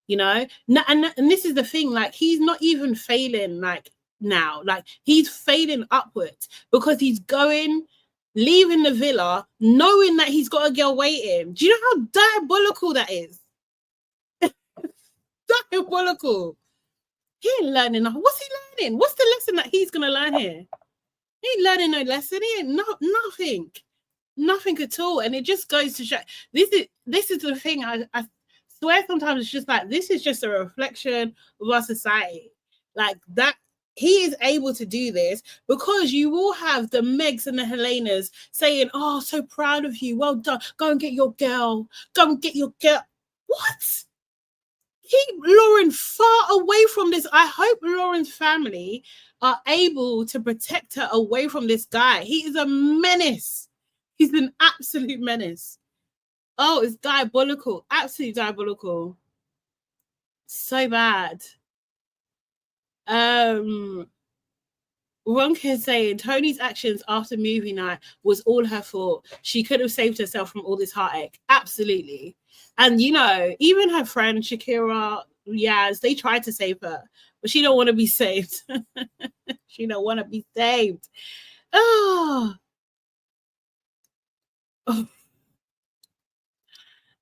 you know? And this is the thing, like, he's not even failing, like, now. Like, he's failing upwards because he's leaving the villa, knowing that he's got a girl waiting. Do you know how diabolical that is? Diabolical. He ain't learning nothing. What's he learning? What's the lesson that he's going to learn here? He ain't learning no lesson. He ain't nothing at all. And it just goes to show, this is the thing. I swear sometimes it's just like, this is just a reflection of our society. Like, that he is able to do this because you will have the Megs and the Helenas saying, oh, so proud of you. Well done. Go and get your girl. Go and get your girl. What? Keep Lauren far away from this. I hope Lauren's family are able to protect her away from this guy. He is a menace. He's an absolute menace. Oh, it's diabolical. Absolutely diabolical. So bad. Ronka is saying Tony's actions after movie night was all her fault. She could have saved herself from all this heartache. Absolutely. And, you know, even her friend Shakira, Yaz, they tried to save her, but she don't want to be saved. She don't want to be saved. Oh.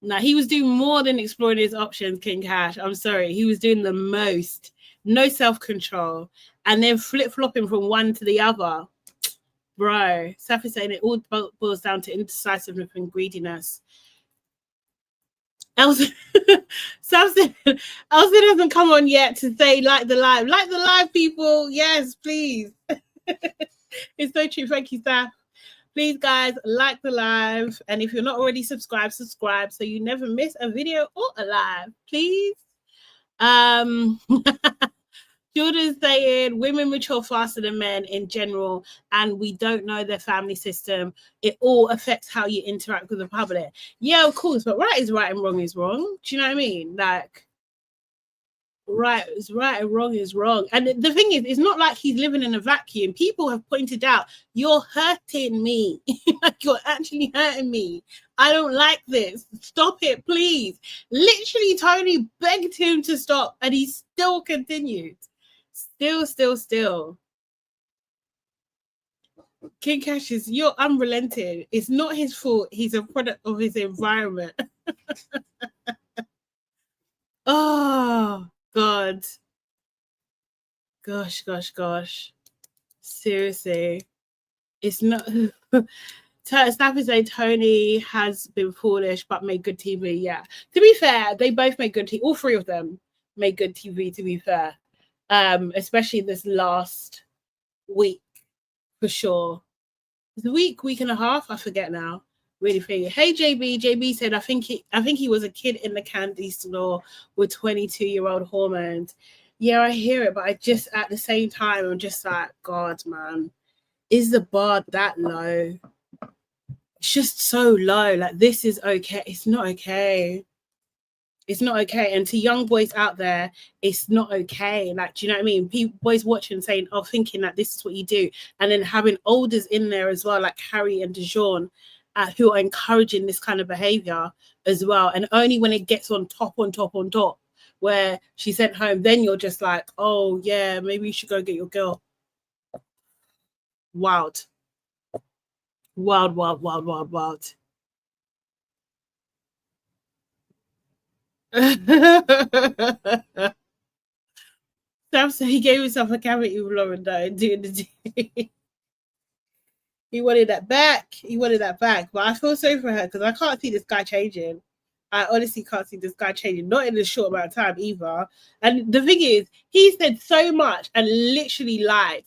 Nah, he was doing more than exploring his options, King Cash. I'm sorry. He was doing the most. No self-control. And then flip-flopping from one to the other. Bro, Saf is saying it all boils down to indecisiveness and greediness. Elsa, Saf said, Elsa hasn't come on yet to say like the live. Like the live, people. Yes, please. It's so true. Thank you, Saf. Please, guys, like the live. And if you're not already subscribed, subscribe so you never miss a video or a live, please. Jordan's saying women mature faster than men in general, and we don't know their family system. It all affects how you interact with the public. Yeah, of course, but right is right and wrong is wrong. Do you know what I mean? Like, right is right and wrong is wrong. And the thing is, it's not like he's living in a vacuum. People have pointed out, you're hurting me. Like, you're actually hurting me. I don't like this. Stop it, please. Literally, Tony begged him to stop, and he still continued. Still. King Cash is, you're unrelenting. It's not his fault. He's a product of his environment. Oh, God. Gosh. Seriously. It's not... Snap is saying Tony has been foolish but made good TV. Yeah. To be fair, they both made good TV. All three of them made good TV, to be fair. Especially this last week, for sure. The week and a half, I forget now. Really think. Hey JB. JB said I think he was a kid in the candy store with 22-year-old hormones. Yeah, I hear it, but I just at the same time I'm just like, God, man, is the bar that low? It's just so low. Like, this is okay. It's not okay. It's not okay. And to young boys out there, it's not okay. Like, do you know what I mean? Boys watching saying, oh, thinking that this is what you do. And then having olders in there as well, like Harry and Dijon, who are encouraging this kind of behavior as well. And only when it gets on top, where she sent home, then you're just like, oh, yeah, maybe you should go get your girl. Wild. Sam said he gave himself a cavity with Lauren though, doing the day. He wanted that back. But I feel sorry for her because I can't see this guy changing. I honestly can't see this guy changing, not in a short amount of time either. And the thing is, he said so much and literally lied.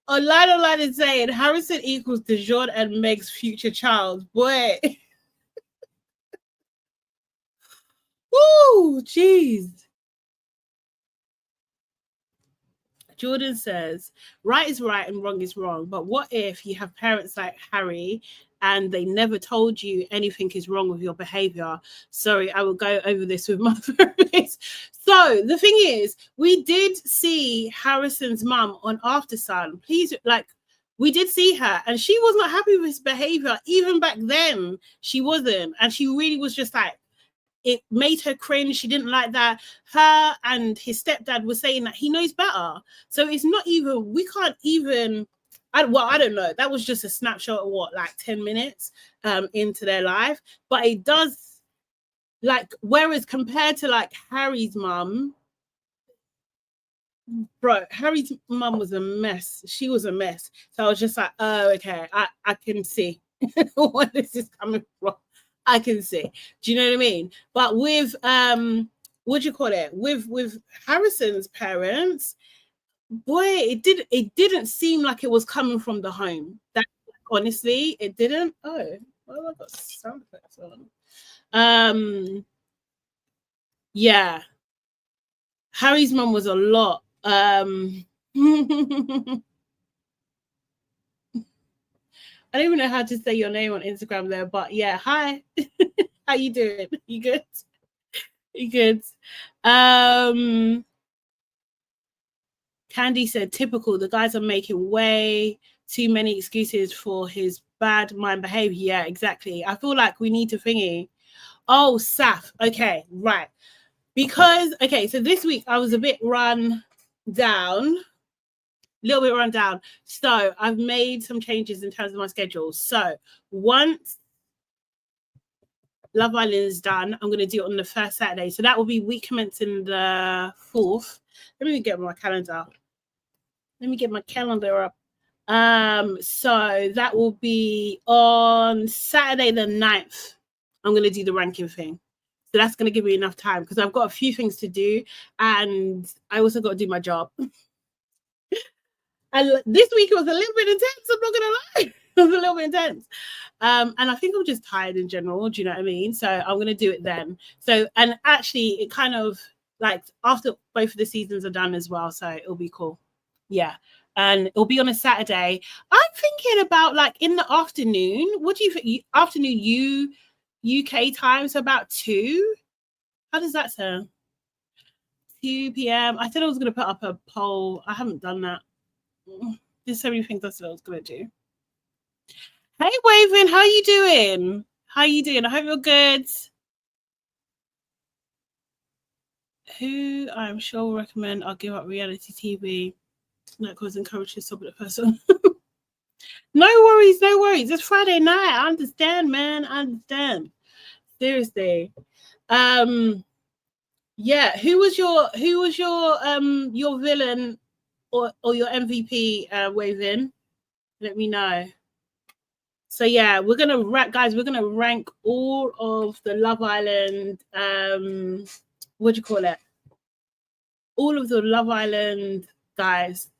Online is saying Harrison equals Dijon and Meg's future child. Boy. Woo, jeez. Jordan says, right is right and wrong is wrong. But what if you have parents like Harry and they never told you anything is wrong with your behavior? Sorry, I will go over this with my therapist. So the thing is, we did see Harrison's mum on After Sun. Please, like, we did see her and she was not happy with his behavior. Even back then, she wasn't. And she really was just like, it made her cringe. She didn't like that. Her and his stepdad were saying that he knows better. So it's not even, we can't even, I don't know. That was just a snapshot of what, like 10 minutes into their life. But it does, like, whereas compared to like Harry's mum, bro, Harry's mum was a mess. She was a mess. So I was just like, oh, okay, I can see where this is coming from. I can see. Do you know what I mean? But with what do you call it? With Harrison's parents, boy, it didn't seem like it was coming from the home. That honestly, it didn't. Oh, well, I've got sound effects on. Yeah. Harry's mum was a lot. I don't even know how to say your name on Instagram there, but yeah, hi. How you doing? You good? You good? Candy said, typical. The guys are making way too many excuses for his bad mind behavior. Yeah, exactly. I feel like we need to thingy. Oh, Saf. Okay, right. Because, okay, so this week I was a bit run down. little bit run down. So I've made some changes in terms of my schedule. So once Love Island is done, I'm going to do it on the first Saturday. So that will be week commencing the 4th. Let me get my calendar. Let me get my calendar up. So that will be on Saturday the 9th. I'm going to do the ranking thing. So that's going to give me enough time because I've got a few things to do and I also got to do my job. And this week it was a little bit intense. I'm not going to lie. It was a little bit intense. And I think I'm just tired in general. Do you know what I mean? So I'm going to do it then. So, and actually it kind of like after both of the seasons are done as well. So it'll be cool. Yeah. And it'll be on a Saturday. I'm thinking about like in the afternoon. What do you think? Afternoon UK time, so about 2. How does that sound? 2 p.m. I said I was going to put up a poll. I haven't done that. There's so many things I said I was going to do. Hey, Wavin, how you doing? How you doing? I hope you're good. Who I'm sure will recommend I'll give up reality TV. That cause encourages some of the person. No worries, no worries. It's Friday night. I understand, man. I understand. Seriously. Yeah. Who was your villain or your MVP, Wavin? Let me know. So yeah, we're gonna rank all of the Love Island. What do you call it? All of the Love Island guys.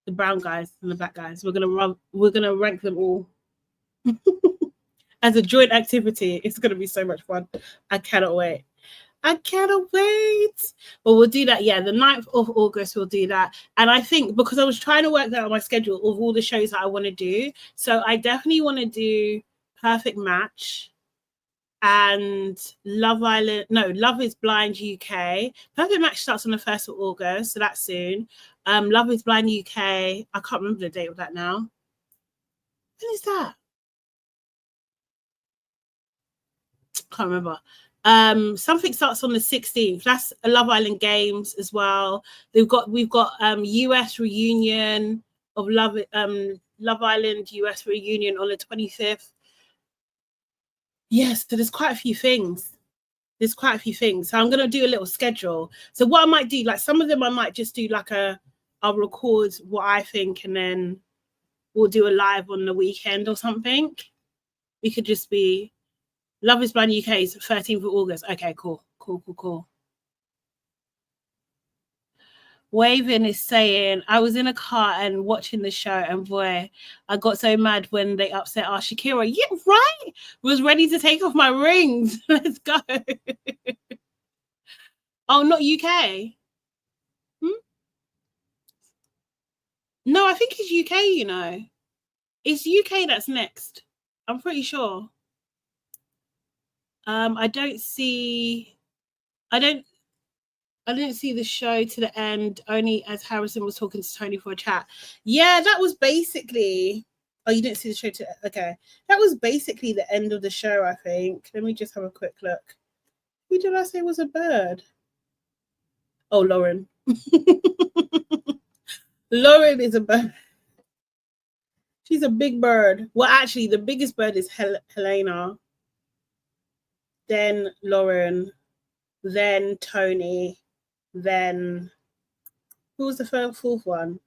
The brown guys and the black guys. We're gonna rank them all as a joint activity. It's gonna be so much fun. I cannot wait. But we'll do that. Yeah, the 9th of August we'll do that. And I think because I was trying to work that out on my schedule of all the shows that I want to do. So I definitely want to do Perfect Match and Love Island. No, Love is Blind UK. Perfect Match starts on the 1st of August, so that's soon. Love is Blind UK. I can't remember the date of that now. When is that? Can't remember. Something starts on the 16th. That's a Love Island Games as well. We've got US reunion of Love Island US reunion on the 25th. Yes, so there's quite a few things. So I'm gonna do a little schedule. So what I might do, like some of them I might just do like I'll record what I think and then we'll do a live on the weekend or something. We could just be Love is Blind UK is 13th of August. Okay, cool. Waving is saying, I was in a car and watching the show and boy, I got so mad when they upset our Shakira. Yeah, right? Was ready to take off my rings. Let's go. Oh, not UK? No, I think it's UK, you know. It's UK that's next. I'm pretty sure. I didn't see the show to the end, only as Harrison was talking to Tony for a chat. Yeah, that was basically... Oh, you didn't see the show to... Okay. That was basically the end of the show, I think. Let me just have a quick look. Who did I say was a bird? Oh, Lauren. Lauren is a bird. She's a big bird. Well, actually, the biggest bird is Helena. Then Lauren. Then Tony. Then who was the fourth one?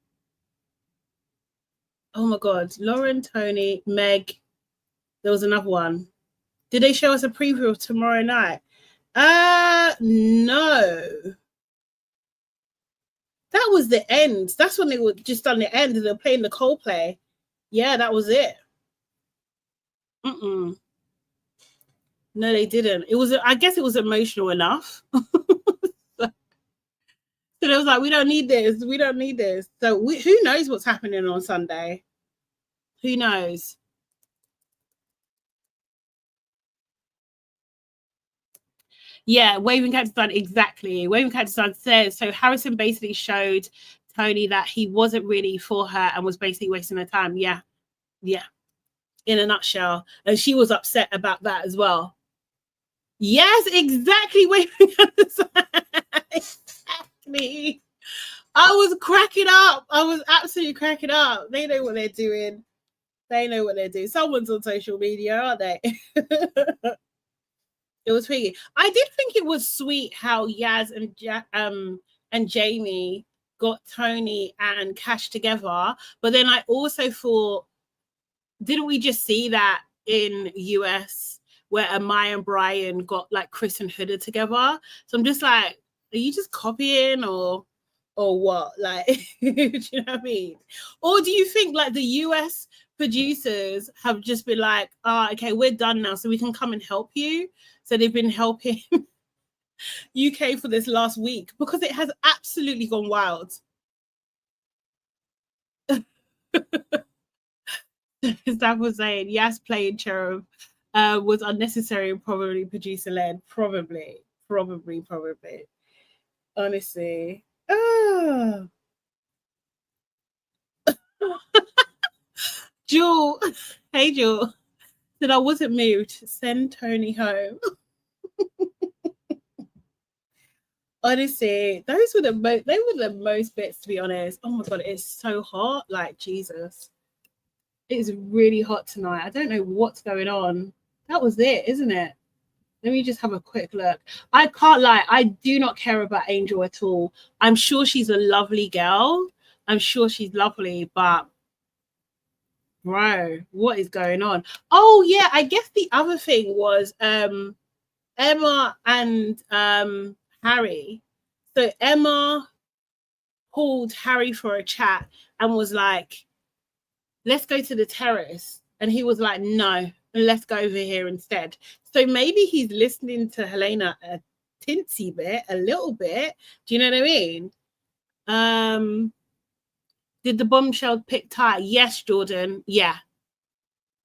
Oh my God, Lauren, Tony, Meg. There was another one. Did they show us a preview of tomorrow night? No. That was the end. That's when they were just done the end and they were playing the Coldplay. Yeah, that was it. No, they didn't. It was, I guess it was emotional enough. So they was like, we don't need this. We don't need this. So who knows what's happening on Sunday? Who knows? Yeah, Waving Cactus Sun, exactly. Waving Cactus Sun says, so Harrison basically showed Tony that he wasn't really for her and was basically wasting her time. Yeah. In a nutshell. And she was upset about that as well. Yes, exactly. Waving Cactus Sun. Exactly. I was cracking up. I was absolutely cracking up. They know what they're doing. They know what they're doing. Someone's on social media, aren't they? It was pretty. I did think it was sweet how Yaz and Jamie got Tony and Cash together. But then I also thought, didn't we just see that in US where Amaya and Brian got like Chris and Huda together? So I'm just like, are you just copying or what? Like, do you know what I mean? Or do you think like the US producers have just been like, okay, we're done now, so we can come and help you? So they've been helping UK for this last week because it has absolutely gone wild. Staff was saying, yes, playing Cherub was unnecessary and probably producer-led. Probably. Honestly. Jewel. Hey, Jewel. Said I wasn't moved. Send Tony home. Honestly, those were the most bits, to be honest. Oh my god, it's so hot. Like, Jesus. It's really hot tonight. I don't know what's going on. That was it, isn't it? Let me just have a quick look. I can't lie. I do not care about Angel at all. I'm sure she's a lovely girl. I'm sure she's lovely, but bro, what is going on? Oh, yeah. I guess the other thing was Emma and Harry. So Emma called Harry for a chat and was like, let's go to the terrace. And he was like, no, let's go over here instead. So maybe he's listening to Helena a tinsy bit, a little bit. Do you know what I mean? Did the bombshell pick Ty? Yes, Jordan. Yeah.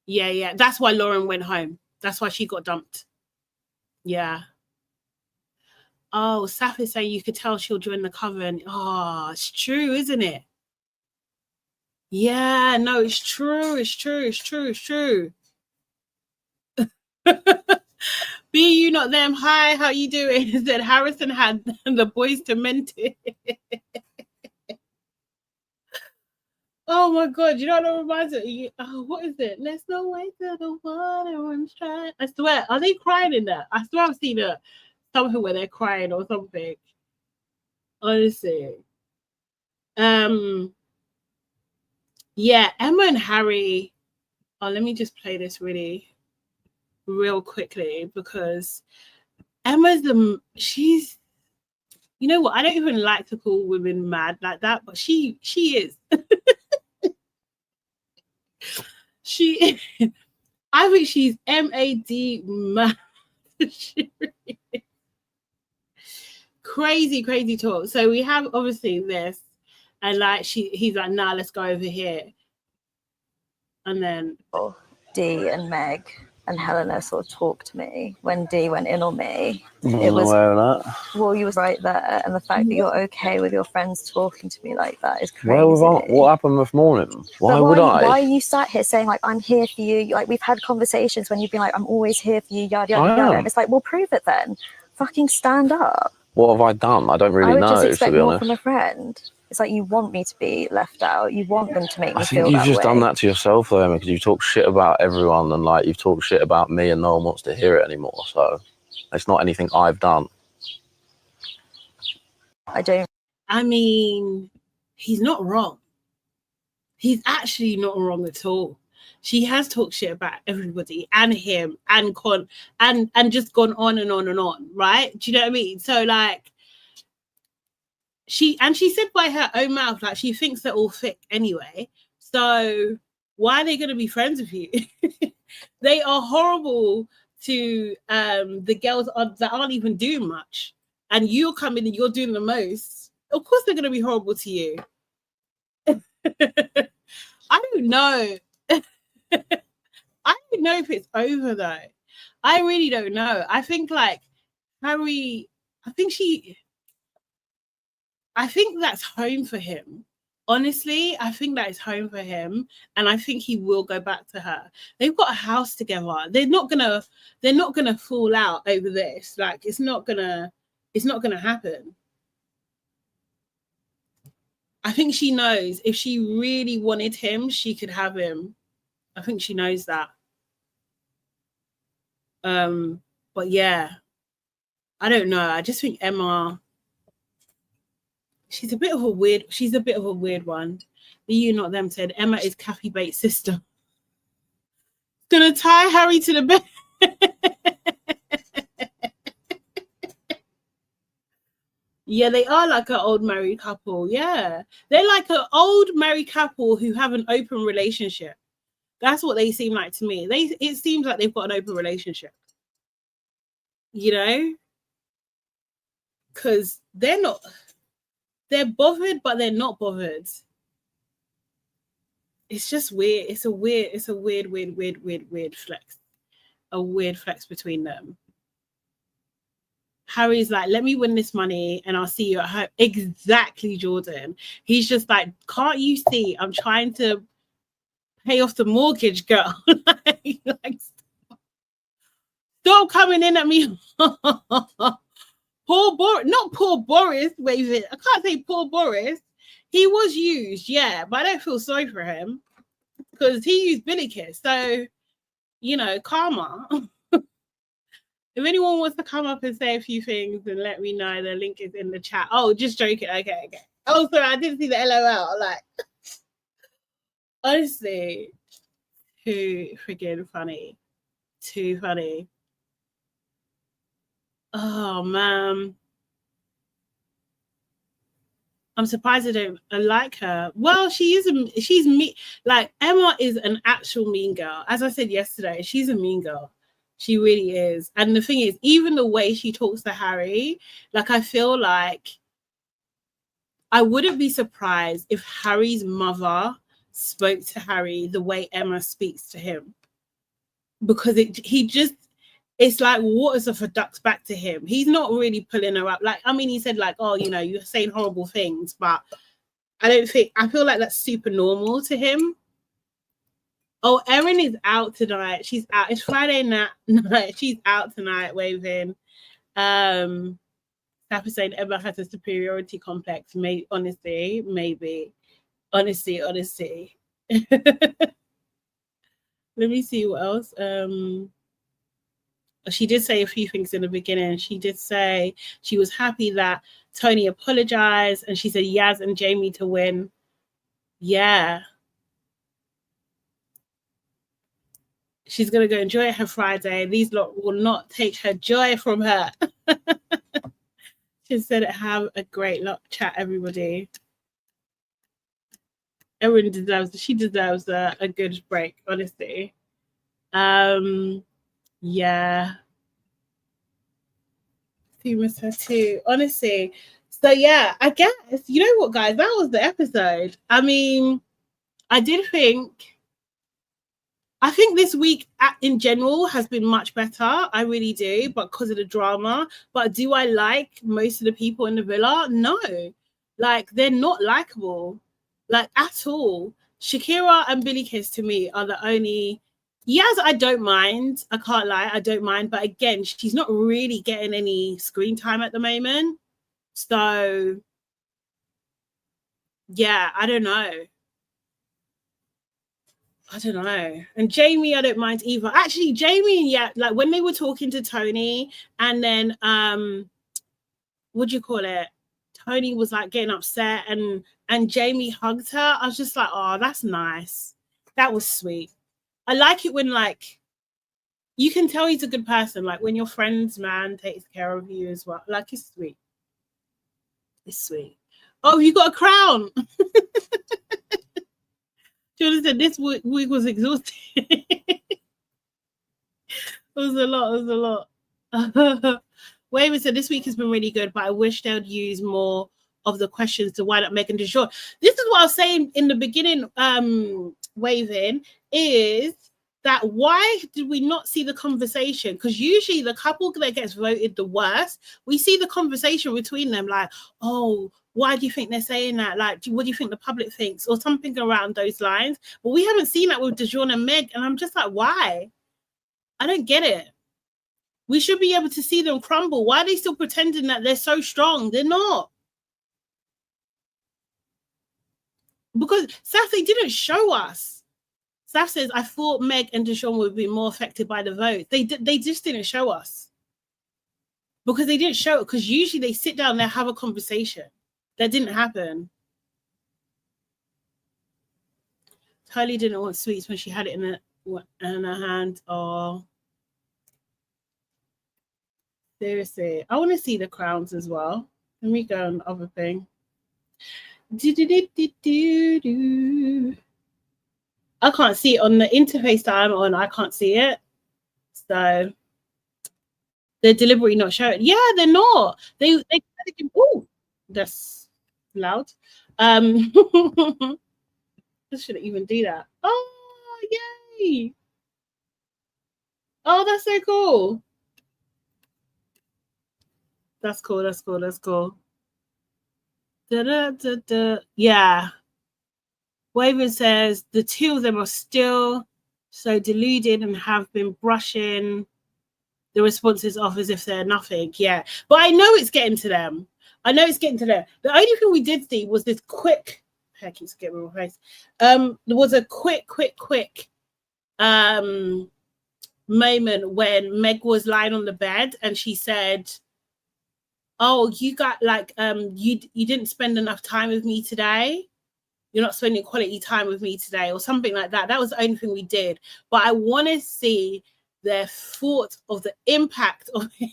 That's why Lauren went home. That's why she got dumped. Yeah. Oh, Saf is saying you could tell she'll join the coven. Oh, it's true, isn't it? Yeah, no, it's true. Be you not them. Hi, how you doing? Said Harrison had the boys demented. Oh my god, you know what it reminds me? Oh, what is it? Let's not wait till the water runs dry. I swear, are they crying in that? I swear I've seen something where they're crying or something. Honestly. Yeah, Emma and Harry. Oh, let me just play this real quickly because Emma's she's, you know what? I don't even like to call women mad like that, but she is. She, I think she's MAD mad. Crazy talk. So we have obviously this, and like he's like, nah, let's go over here. And then Dee and Meg and Helena sort of talked to me when Dee went in on me. It was aware of that. Well, you was right there, and the fact that you're okay with your friends talking to me like that is crazy. Well, what happened this morning? Why are you sat here saying like I'm here for you? Like we've had conversations when you've been like I'm always here for you, yada yada. And it's like, well, prove it then. Fucking stand up. What have I done? I don't really know. I would just expect to be more honest. from a friend. It's like you want me to be left out. You want them to make me feel that way. I think you've just done that to yourself, though, Emma, because you talk shit about everyone and like you've talked shit about me, and no one wants to hear it anymore. So it's not anything I've done. I mean, he's not wrong. He's actually not wrong at all. She has talked shit about everybody and him and and just gone on and on, right? Do you know what I mean? So like she said by her own mouth, like she thinks they're all thick anyway. So why are they going to be friends with you? They are horrible to the girls that aren't even doing much, and you're coming and you're doing the most. Of course they're going to be horrible to you. I don't know. I don't know if it's over though. I really don't know. I think like Harry, I think that's home for him. Honestly, I think that is home for him, and I think he will go back to her. They've got a house together. They're not gonna fall out over this. Like it's not gonna happen. I think she knows if she really wanted him, she could have him. I think she knows that. But yeah, I don't know. I just think Emma, she's a bit of a weird one. The You Not Them said Emma is Kathy Bates' sister. Gonna tie Harry to the bed. Yeah, they are like an old married couple. Yeah, they're like an old married couple who have an open relationship. That's what they seem like to me. It seems like they've got an open relationship. You know, because they're bothered, but they're not bothered. It's just weird. It's a weird flex. A weird flex between them. Harry's like, let me win this money and I'll see you at home. Exactly, Jordan. He's just like, can't you see I'm trying to pay off the mortgage, girl? like, stop coming in at me. Poor Boris, not poor Boris, wait, I can't say poor Boris. He was used, yeah, but I don't feel sorry for him because he used Billy Kiss. So, you know, karma. If anyone wants to come up and say a few things and let me know, the link is in the chat. Oh, just joking. Okay. Oh, sorry, I didn't see the LOL. Like, honestly, too freaking funny. Too funny. Oh, man. I'm surprised I like her. Well, she's me. Like, Emma is an actual mean girl. As I said yesterday, she's a mean girl. She really is. And the thing is, even the way she talks to Harry, like, I feel like I wouldn't be surprised if Harry's mother spoke to Harry the way Emma speaks to him. Because it's like waters off a duck's back to him. He's not really pulling her up. Like, I mean, he said like, oh, you know, you're saying horrible things, but I feel like that's super normal to him. Oh, Erin is out tonight. She's out. It's Friday night. She's out tonight, waving. Sapper saying Emma has a superiority complex. Honestly, maybe. Honestly. Let me see what else. She did say a few things in the beginning. She did say she was happy that Tony apologized, and she said Yaz and Jamie to win. Yeah. She's going to go enjoy her Friday. These lot will not take her joy from her. She said, have a great chat, everybody. Everyone deserves a good break, honestly. Yeah. You miss her too, honestly. So yeah, I guess, you know what, guys, that was the episode. I mean, I think this week in general has been much better. I really do, but because of the drama. But do I like most of the people in the villa? No. Like, they're not likable, like, at all. Shakira and Billy Kiss to me are the only... Yes, I don't mind. I can't lie, I don't mind. But again, she's not really getting any screen time at the moment. So, yeah, I don't know. And Jamie, I don't mind either. Actually, Jamie, yeah, like when they were talking to Tony, and then what do you call it? Tony was like getting upset, and Jamie hugged her. I was just like, oh, that's nice. That was sweet. I like it when, like, you can tell he's a good person. Like when your friend's man takes care of you as well. Like, it's sweet. It's sweet. Oh, you got a crown. Jordan said this week was exhausting. It was a lot. Waver said this week has been really good, but I wish they would use more of the questions to wind up Megan DeShawn. This is what I was saying in the beginning, Waving, is that why did we not see the conversation? Because usually the couple that gets voted the worst, we see the conversation between them, like, oh, why do you think they're saying that? Like, what do you think the public thinks? Or something around those lines. But we haven't seen that with DeShawn and Meg. And I'm just like, why? I don't get it. We should be able to see them crumble. Why are they still pretending that they're so strong? They're not. because Saf, they didn't show us. Saf says, I thought Meg and Deshaun would be more affected by the vote. They just didn't show us. Because they didn't show it, because usually they sit down, they have a conversation. That didn't happen. Kylie didn't want sweets when she had it in her hand. Oh. Seriously. I want to see the crowns as well. Let me go on the other thing. I can't see it on the interface that I'm on. I can't see it. So they're deliberately not showing. Yeah, they're not. They oh, that's loud. I shouldn't even do that. Oh, yay. Oh, that's so cool. That's cool. That's cool. That's cool. Yeah. Waven says the two of them are still so deluded and have been brushing the responses off as if they're nothing. Yeah. But I know it's getting to them. I know it's getting to them. The only thing we did see was this quick, I keep getting my face. There was a quick moment when Meg was lying on the bed and she said, oh, you got like you didn't spend enough time with me today. You're not spending quality time with me today, or something like that. That was the only thing we did. But I want to see their thought of the impact of it.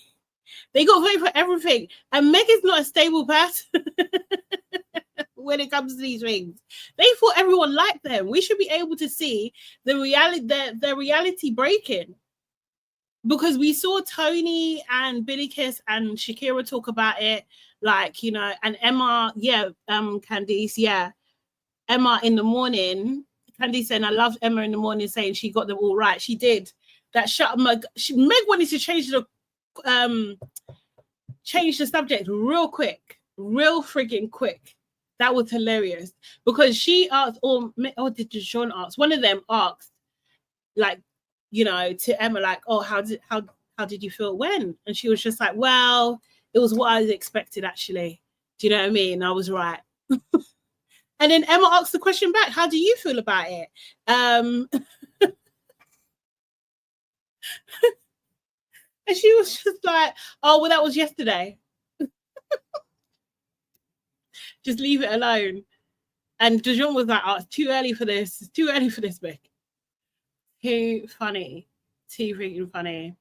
They got voted for everything. And Meg is not a stable person when it comes to these things. They thought everyone liked them. We should be able to see the reality, their reality breaking. Because we saw Tony and Billy Kiss and Shakira talk about it, like, you know, and Emma, yeah, Candice, yeah. Emma in the morning, Candice saying, I loved Emma in the morning saying she got them all right. She did. That shut Meg wanted to change the subject real quick, real frigging quick. That was hilarious because she asked, or did Deshaun ask? One of them asked, like, you know, to Emma, like, oh, how did you feel it went? And she was just like, well, it was what I expected, actually. Do you know what I mean? I was right. And then Emma asked the question back, how do you feel about it? And she was just like, oh, well, that was yesterday. Just leave it alone. And Dijon was like, oh, it's too early for this. It's too early for this, Mick. Too funny. Too freaking funny.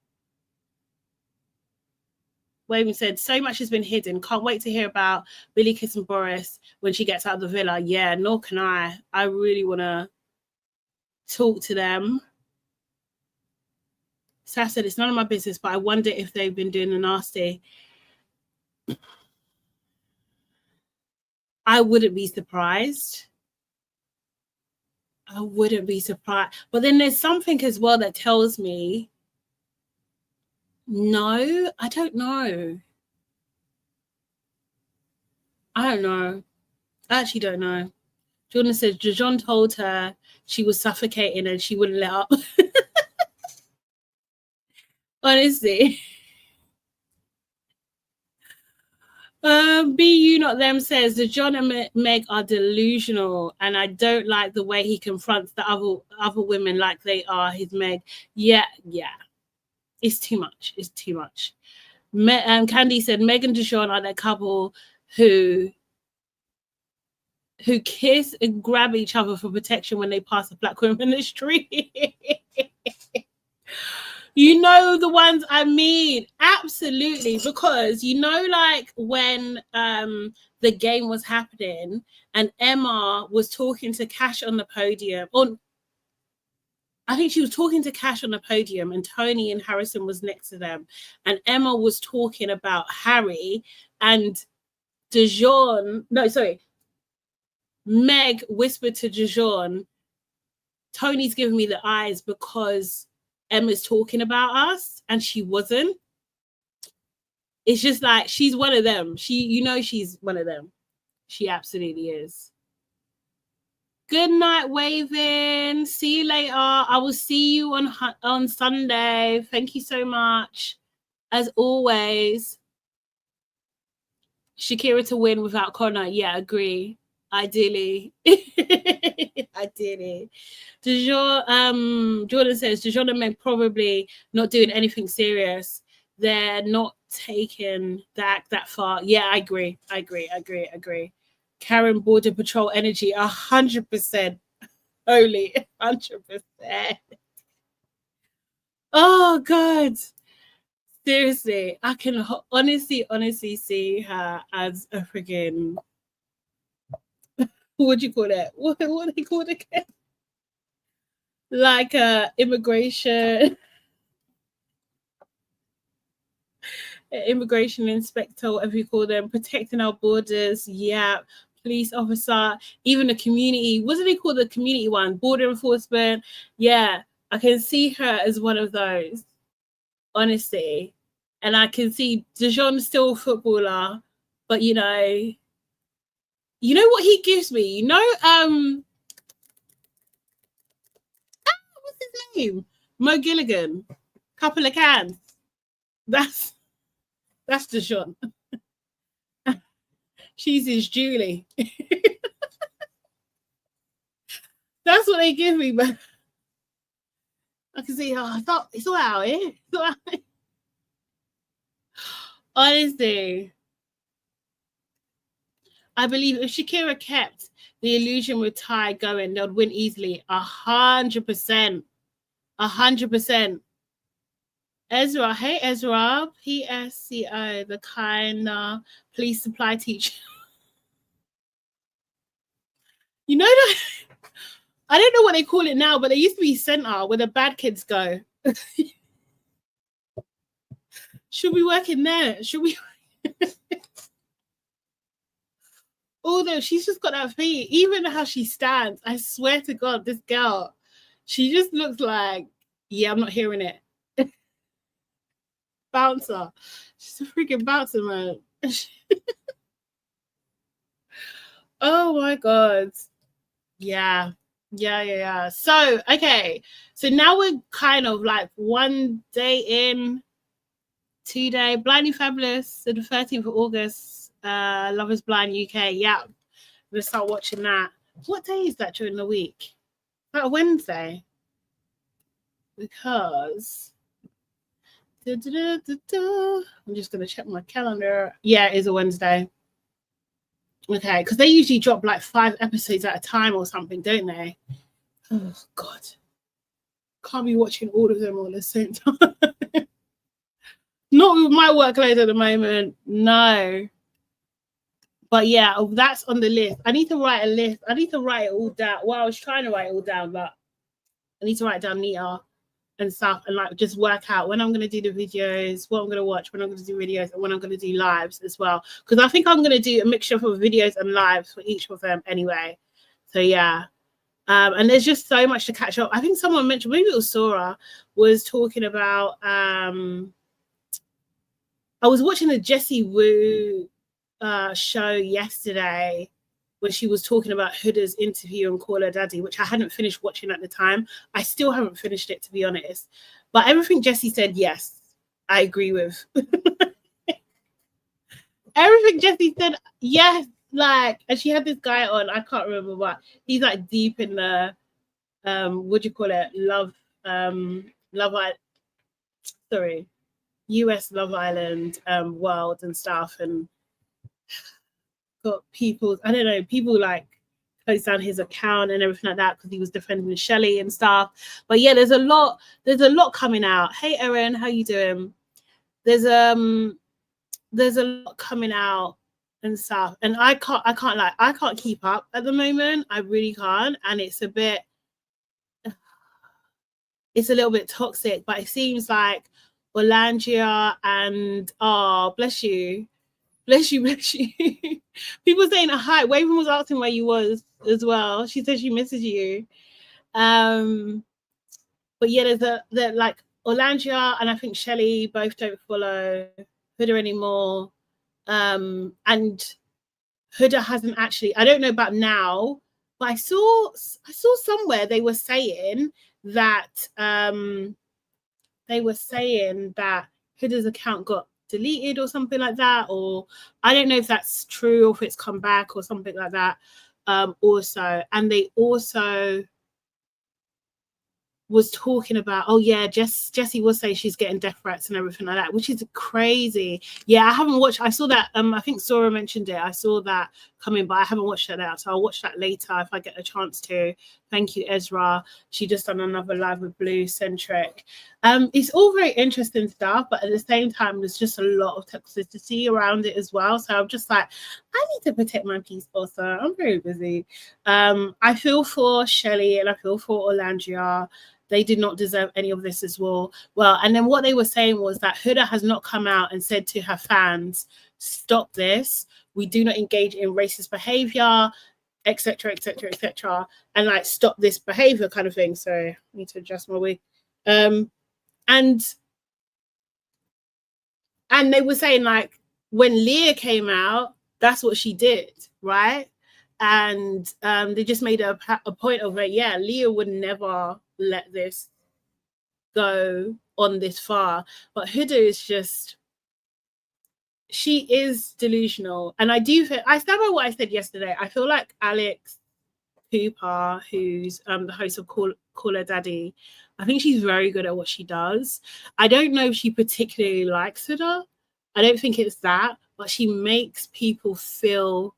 Waven said, so much has been hidden. Can't wait to hear about Billy Kiss and Boris when she gets out of the villa. Yeah, nor can I. I really want to talk to them. Saf said, it's none of my business, but I wonder if they've been doing the nasty. I wouldn't be surprised. I wouldn't be surprised. But then there's something as well that tells me, no, I don't know. I don't know. I actually don't know. Jordan says, Dijon told her she was suffocating and she wouldn't let up. Honestly. BU Not Them says the John and Meg are delusional and I don't like the way he confronts the other women like they are his Meg. Yeah. It's too much. It's too much. Candy said Meg and Deshaun are that couple who kiss and grab each other for protection when they pass a black woman in the street. You know the ones I mean, absolutely, because you know, like when the game was happening and Emma was talking to Cash on the podium, or I think she was talking to Cash on the podium, and Tony and Harrison was next to them, and Emma was talking about Harry, and Meg whispered to Dijon, Tony's giving me the eyes because Emma's talking about us, and she wasn't. It's just like she's one of them. She's one of them. She absolutely is. Good night, Waven. See you later. I will see you on Sunday. Thank you so much. As always. Shakira to win without Connor. Yeah, agree. Ideally. Ideally. Jordan says, Dijon and Meg probably not doing anything serious. They're not taking that far. Yeah, I agree. Karen, Border Patrol energy, 100%. Holy, 100%. Oh, God. Seriously, I can honestly see her as a freaking, what do you call it? What are they called again? Like immigration inspector, whatever you call them, protecting our borders. Yeah, police officer, even the community. What do they call the community one? Border enforcement. Yeah, I can see her as one of those, honestly. And I can see Dijon still a footballer, but you know what he gives me? What's his name? Mo Gilligan. Couple of cans. That's Dijon. She's his Julie. That's what they give me, but I can see, I thought it's all out here. Honestly, I believe if Shakira kept the illusion with Ty going, they'll win easily. 100%. 100%. Ezra, hey Ezra, PSCO, the kind police supply teacher. You know that I don't know what they call it now, but there used to be center where the bad kids go. Should we work in there? Should we? Although she's just got that thing, even how she stands, I swear to God, this girl, she just looks like, yeah, I'm not hearing it. Bouncer. She's a freaking bouncer, man. Oh my God. Yeah. So, okay. So now we're kind of like 1 day in, 2 day, Blindly Fabulous. So the 13th of August, Love is Blind UK. Yeah. I'm gonna start watching that. What day is that during the week? Like a Wednesday. Because I'm just gonna check my calendar. Yeah, it is a Wednesday. Okay, because they usually drop like 5 episodes at a time or something, don't they? Oh God, can't be watching all of them all at the same time. Not with my workload at the moment, no. But yeah, that's on the list. I need to write a list. I need to write it all down. Well, I was trying to write it all down, but I need to write it down neater and stuff, and like just work out when I'm going to do the videos, what I'm going to watch, when I'm going to do videos, and when I'm going to do lives as well. Because I think I'm going to do a mixture of videos and lives for each of them anyway. So yeah. And there's just so much to catch up. I think someone mentioned, maybe it was Sora, was talking about, I was watching the Jessie Wu show yesterday when she was talking about Huda's interview and Call Her Daddy, which I hadn't finished watching at the time. I still haven't finished it, to be honest. But everything Jessie said, yes, I agree with. Everything Jessie said, yes. Like, and she had this guy on, I can't remember what. He's like deep in the, what do you call it? US Love Island world and stuff, and got people, I don't know, people like closed down his account and everything like that because he was defending Shelley and stuff. But yeah, there's a lot coming out. Hey Erin, how you doing? There's a lot coming out and stuff, and I can't keep up at the moment. I really can't, and it's a little bit toxic, but it seems like Orlandia and bless you. People saying hi. Waven was asking where you was as well. She said she misses you. But yeah, there's like Orlandia and I think Shelley both don't follow Huda anymore. And Huda hasn't actually, I don't know about now, but I saw somewhere they were saying that Huda's account got deleted or something like that, or I don't know if that's true or if it's come back or something like that. also, and they also was talking about, oh yeah, Jessie was saying she's getting death threats and everything like that, which is crazy. Yeah, I haven't watched. I saw that. I think Sora mentioned it. I saw that coming, but I haven't watched that out. So I'll watch that later if I get a chance to. Thank you, Ezra. She just done another live with Blue Centric. It's all very interesting stuff, but at the same time, there's just a lot of toxicity around it as well. So I'm just like, I need to protect my peace also. I'm very busy. I feel for Shelley and I feel for Orlandria. They did not deserve any of this as well. And then what they were saying was that Huda has not come out and said to her fans, stop this. We do not engage in racist behavior, etc., etc., etc., and like stop this behavior kind of thing. So I need to adjust my wig. And they were saying like when Leah came out, that's what she did, right? And they just made a point of it. Yeah, Leah would never let this go on this far, but Huda is just, she is delusional. And I stand by what I said yesterday. I feel like Alex Cooper, who's the host of Call Her Daddy, I think she's very good at what she does. I don't know if she particularly likes Huda. I don't think it's that, but she makes people feel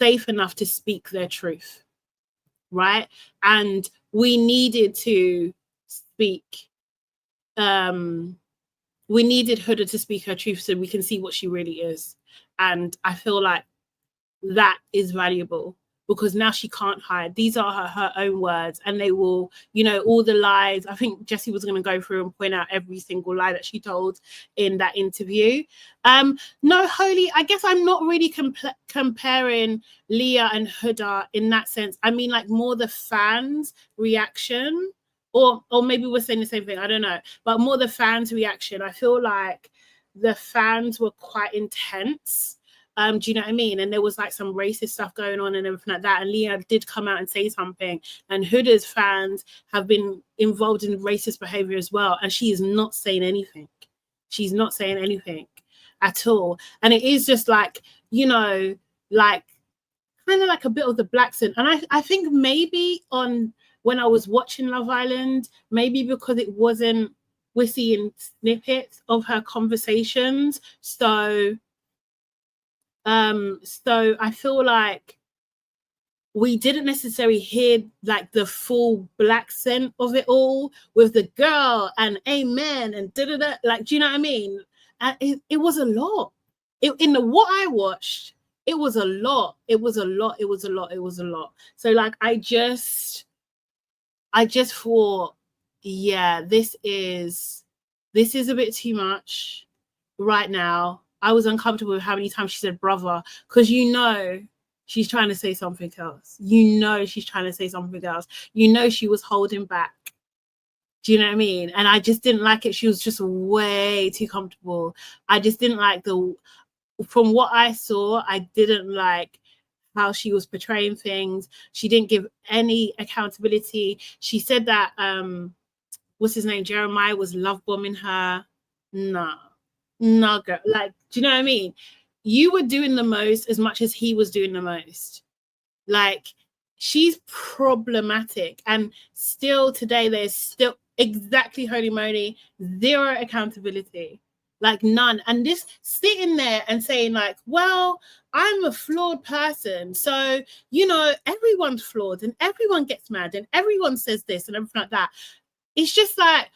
safe enough to speak their truth, right? And we needed to speak. We needed Huda to speak her truth so we can see what she really is. And I feel like that is valuable because now she can't hide. These are her own words, and they will, all the lies. I think Jessie was going to go through and point out every single lie that she told in that interview. No, Holy, I guess I'm not really comparing Leah and Huda in that sense. I mean, like more the fans' reaction, or maybe we're saying the same thing. I don't know, but more the fans' reaction. I feel like the fans were quite intense. Do you know what I mean? And there was like some racist stuff going on and everything like that. And Leah did come out and say something. And Huda's fans have been involved in racist behavior as well. And she is not saying anything. She's not saying anything at all. And it is just like, like kind of like a bit of the black sin. And I think maybe when I was watching Love Island, maybe because it wasn't, we're seeing snippets of her conversations. So I feel like we didn't necessarily hear like the full black scent of it all with the girl and amen and da-da-da. Like, do you know what I mean? And it was a lot. What I watched, it was a lot. It was a lot. It was a lot. It was a lot. So like, I just thought, yeah, this is a bit too much right now. I was uncomfortable with how many times she said brother, because she's trying to say something else. She's trying to say something else. She was holding back. Do you know what I mean? And I just didn't like it. She was just way too comfortable. I just didn't like from what I saw, I didn't like how she was portraying things. She didn't give any accountability. She said that, what's his name? Jeremiah was love bombing her. No, girl. Like, do you know what I mean? You were doing the most as much as he was doing the most. Like, she's problematic. And still today, there's still exactly, holy moly, zero accountability. Like, none. And this sitting there and saying like, well, I'm a flawed person. So, everyone's flawed and everyone gets mad and everyone says this and everything like that. It's just like,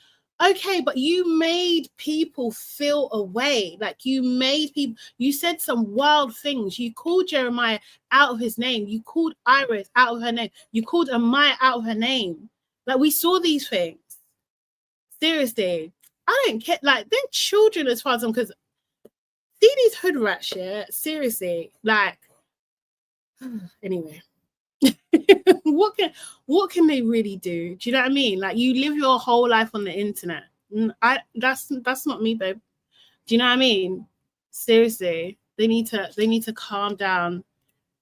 okay, but you made people feel away. Like you said some wild things. You called Jeremiah out of his name. You called Iris out of her name. You called Amaya out of her name. Like, we saw these things. Seriously. I don't care. Like, they're children as far as I'm concerned. See these hood rats, yeah? Seriously. Like, anyway. What can they really do? Do you know what I mean? Like, you live your whole life on the internet. That's not me, babe. Do you know what I mean? Seriously, they need to calm down.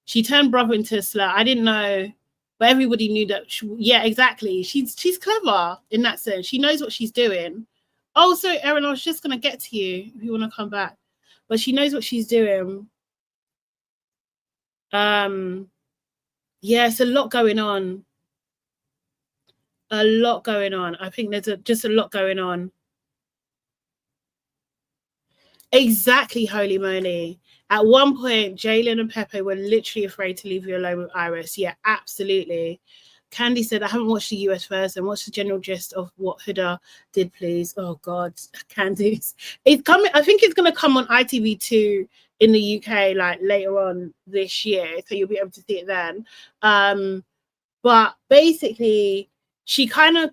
She turned brother into a slur. I didn't know, but everybody knew that. Yeah, exactly. She's clever in that sense. She knows what she's doing. Oh, sorry, Erin, I was just gonna get to you if you want to come back, but she knows what she's doing. Yeah, it's a lot going on. A lot going on. I think there's just a lot going on. Exactly, holy moly. At one point, Jalen and Pepe were literally afraid to leave you alone with Iris. Yeah, absolutely. Candy said, I haven't watched the US version. What's the general gist of what Huda did, please? Oh, God, Candice. It's coming. I think it's going to come on ITV2 in the UK, like later on this year. So you'll be able to see it then. But basically, she kind of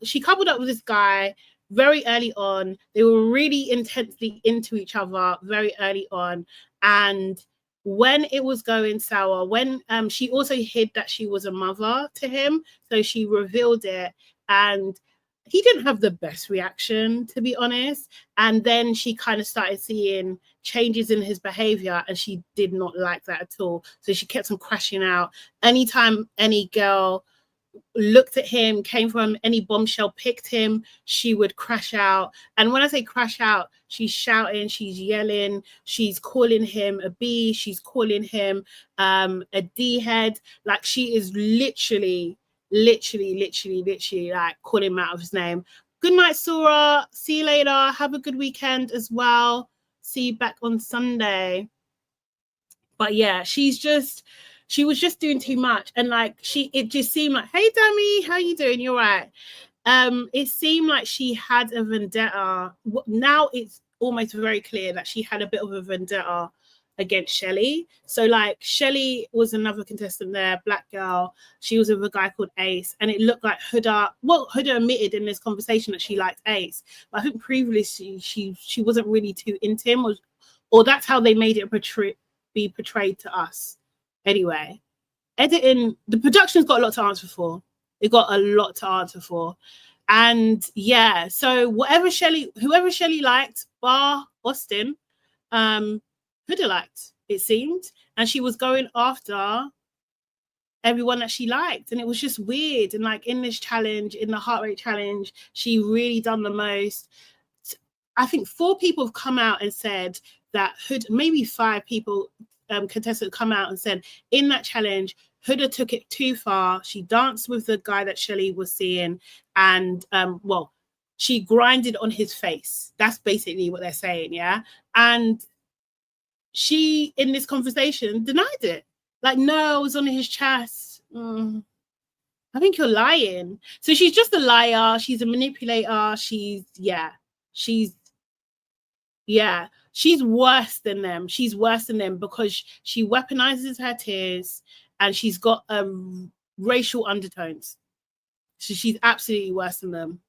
she coupled up with this guy very early on. They were really intensely into each other very early on. And when it was going sour, when she also hid that she was a mother to him, so she revealed it, and he didn't have the best reaction, to be honest. And then she kind of started seeing changes in his behavior, and she did not like that at all. So she kept on crashing out. Anytime any girl looked at him, came from any bombshell, picked him, she would crash out. And when I say crash out, she's shouting, she's yelling, she's calling him a B, she's calling him a D head. Like, she is literally like calling him out of his name. Good night, Sora. See you later. Have a good weekend as well. See you back on Sunday. But yeah, she was just doing too much. And like, it just seemed like, hey, Dami, how you doing? You're right. It seemed like she had a vendetta. Now it's almost very clear that she had a bit of a vendetta against Shelley. So like, Shelley was another contestant there, black girl. She was with a guy called Ace, and it looked like Huda admitted in this conversation that she liked Ace, but I think previously she wasn't really too into him, or that's how they made it be portrayed to us. Anyway, editing, the production's got a lot to answer for. It got a lot to answer for. And yeah, so whoever Shelley liked, bar Austin, Huda liked, it seemed. And she was going after everyone that she liked. And it was just weird. And like, in this challenge, in the heart rate challenge, she really done the most. I think 4 people have come out and said that Huda, maybe 5 people, contestants come out and said in that challenge, Huda took it too far. She danced with the guy that Shelley was seeing, and she grinded on his face. That's basically what they're saying, yeah. And she, in this conversation, denied it. Like, no, it was on his chest. I think you're lying. So she's just a liar. She's a manipulator. She's worse than them. She's worse than them because she weaponizes her tears, and she's got racial undertones. So she's absolutely worse than them.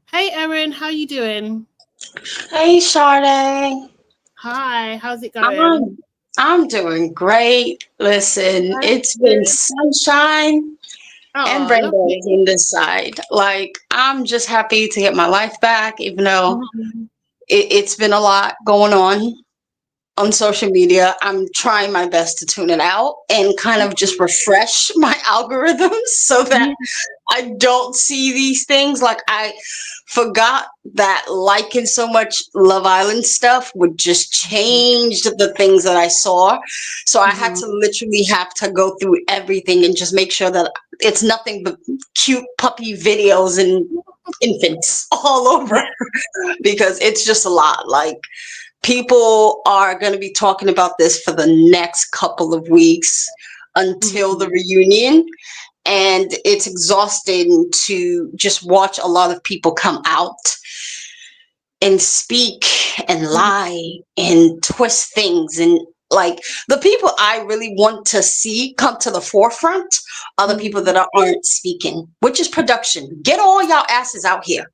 Hey, Erin, how you doing? Hey, Sade. Hi, how's it going? I'm doing great. Listen, it's been sunshine and rainbows on this side. Like, I'm just happy to get my life back, even though it's been a lot going on social media. I'm trying my best to tune it out and kind of just refresh my algorithms so that I don't see these things. Like, I forgot that liking so much Love Island stuff would just change the things that I saw. So I had to literally have to go through everything and just make sure that it's nothing but cute puppy videos and infants all over, because it's just a lot. Like, people are going to be talking about this for the next couple of weeks until the reunion. And it's exhausting to just watch a lot of people come out and speak and lie and twist things. And like, the people I really want to see come to the forefront are the people that aren't speaking, which is production. Get all y'all asses out here.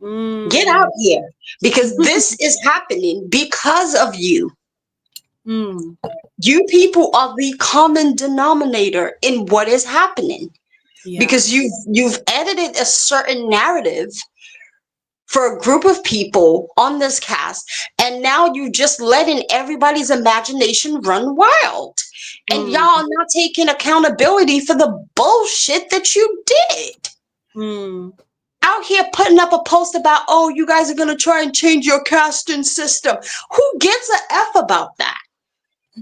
Get out here, because this is happening because of you. You people are the common denominator in what is happening, because you've edited a certain narrative for a group of people on this cast, and now you just letting everybody's imagination run wild, and y'all not taking accountability for the bullshit that you did. Out here putting up a post about, oh, you guys are going to try and change your casting system. Who gives a F about that?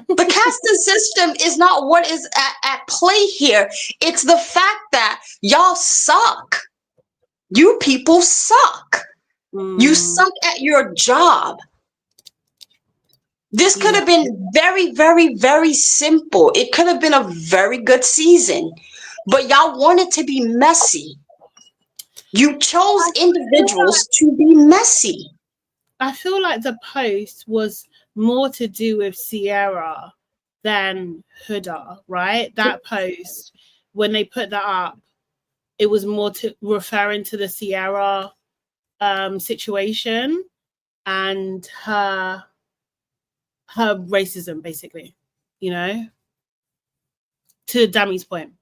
The casting system is not what is at play here. It's the fact that y'all suck. You people suck. You suck at your job. This could have been very, very, very simple. It could have been a very good season, but y'all wanted to be messy. You chose individuals to be messy. I feel like the post was more to do with Sierra than Huda, right? That post, when they put that up, it was more to referring to the Sierra situation and her racism, basically, you know, to Dami's point.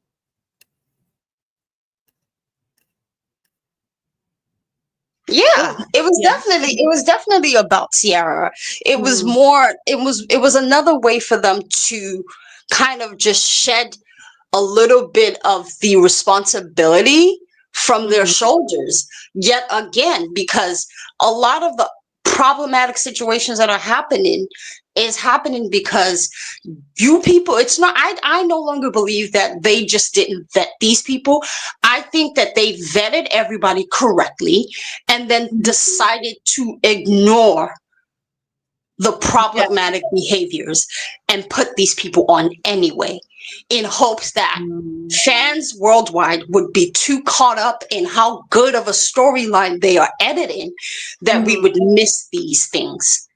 Yeah, it was definitely about Sierra. It was more, it was another way for them to kind of just shed a little bit of the responsibility from their shoulders yet again, because a lot of the problematic situations that are happening is happening because you people, it's not, I no longer believe that they just didn't vet these people. I think that they vetted everybody correctly and then decided to ignore the problematic behaviors and put these people on anyway, in hopes that fans worldwide would be too caught up in how good of a storyline they are editing that we would miss these things.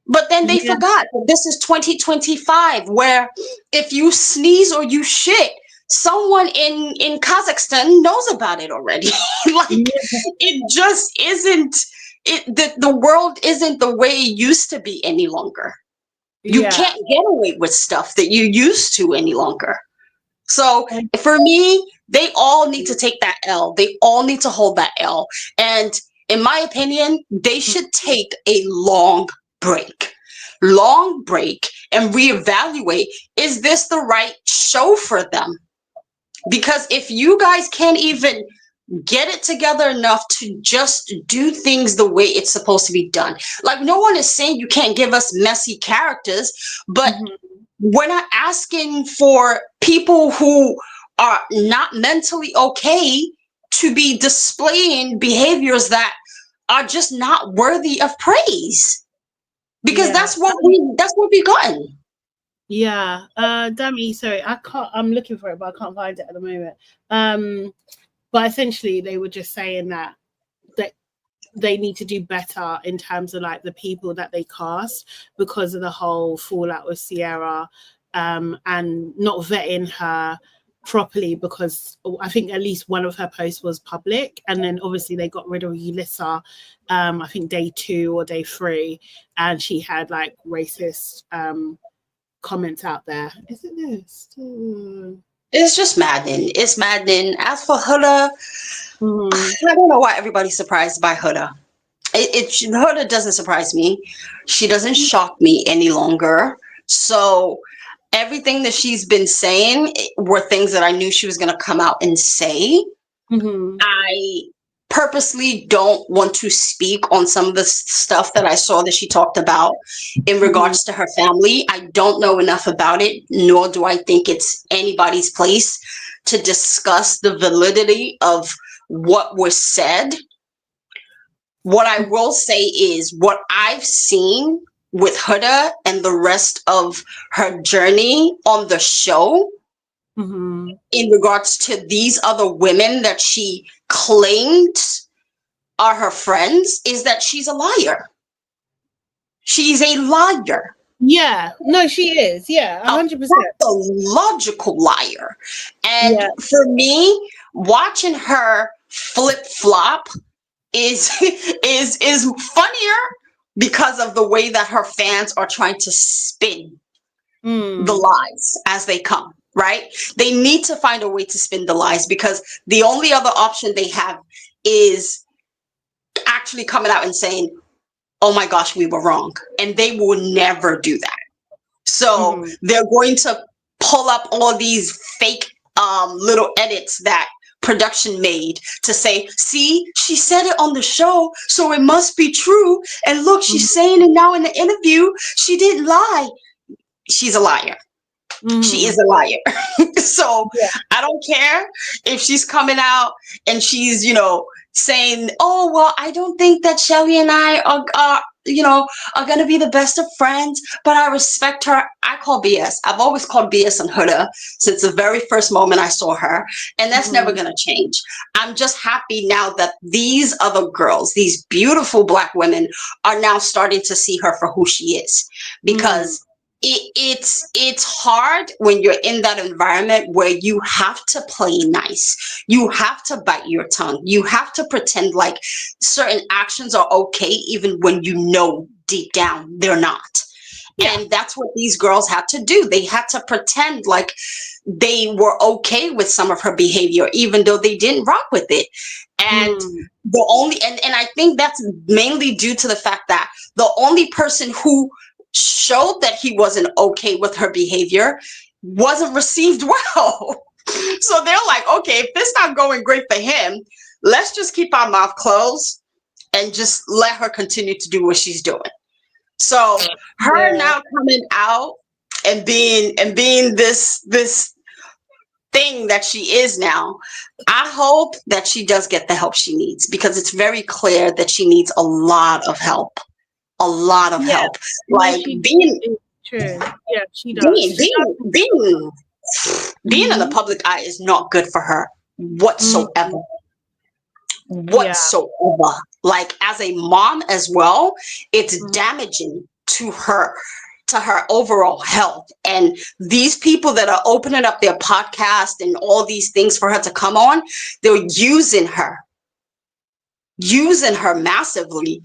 But then they forgot that this is 2025, where if you sneeze or you shit, someone in Kazakhstan knows about it already. Like, it just isn't, the world isn't the way it used to be any longer. You can't get away with stuff that you used to any longer. So for me, they all need to take that L. They all need to hold that L. And in my opinion, they should take a long break and reevaluate, is this the right show for them? Because if you guys can't even get it together enough to just do things the way it's supposed to be done, like, no one is saying you can't give us messy characters, but we're not asking for people who are not mentally okay to be displaying behaviors that are just not worthy of praise. Because that's what we gotten. Yeah. Dami, sorry, I'm looking for it, but I can't find it at the moment. But essentially they were just saying that they need to do better in terms of like the people that they cast because of the whole fallout with Sierra, and not vetting her properly, because I think at least one of her posts was public, and then obviously they got rid of Yulissa, I think day 2 or day 3, and she had like racist comments out there. Is it this? It's just maddening. It's maddening. As for Huda, I don't know why everybody's surprised by Huda. Huda doesn't surprise me. She doesn't shock me any longer. So everything that she's been saying were things that I knew she was going to come out and say. I purposely don't want to speak on some of the stuff that I saw that she talked about in regards to her family. I don't know enough about it, nor do I think it's anybody's place to discuss the validity of what was said. What I will say is what I've seen with Huda and the rest of her journey on the show, in regards to these other women that she claimed are her friends, is that she's a liar. She's a liar. Yeah, no, she is. Yeah, 100%. A logical liar. And for me, watching her flip-flop is funnier because of the way that her fans are trying to spin the lies as they come, right? They need to find a way to spin the lies, because the only other option they have is actually coming out and saying, oh my gosh, we were wrong. And they will never do that. So they're going to pull up all these fake little edits that production made to say, see, she said it on the show, so it must be true. And look, she's saying it now in the interview. She didn't lie. she's a liar. She is a liar. So I don't care if she's coming out and she's, saying, oh, well, I don't think that Shelly and I are going to be the best of friends, but I respect her. I call BS. I've always called BS on Huda since the very first moment I saw her. And that's never going to change. I'm just happy now that these other girls, these beautiful Black women, are now starting to see her for who she is, because it's hard when you're in that environment where you have to play nice. You have to bite your tongue. You have to pretend like certain actions are okay, even when you know deep down they're not. Yeah. And that's what these girls had to do. They had to pretend like they were okay with some of her behavior, even though they didn't rock with it. And the only, and I think that's mainly due to the fact that the only person who showed that he wasn't okay with her behavior wasn't received well. So they're like, okay, if this not going great for him, let's just keep our mouth closed and just let her continue to do what she's doing. So her now coming out and being this thing that she is now, I hope that she does get the help she needs, because it's very clear that she needs a lot of help. A lot of help. Like being true. Yeah, she does. Being in the public eye is not good for her whatsoever. Whatsoever. Like as a mom as well, it's damaging to her overall health. And these people that are opening up their podcast and all these things for her to come on, they're using her massively.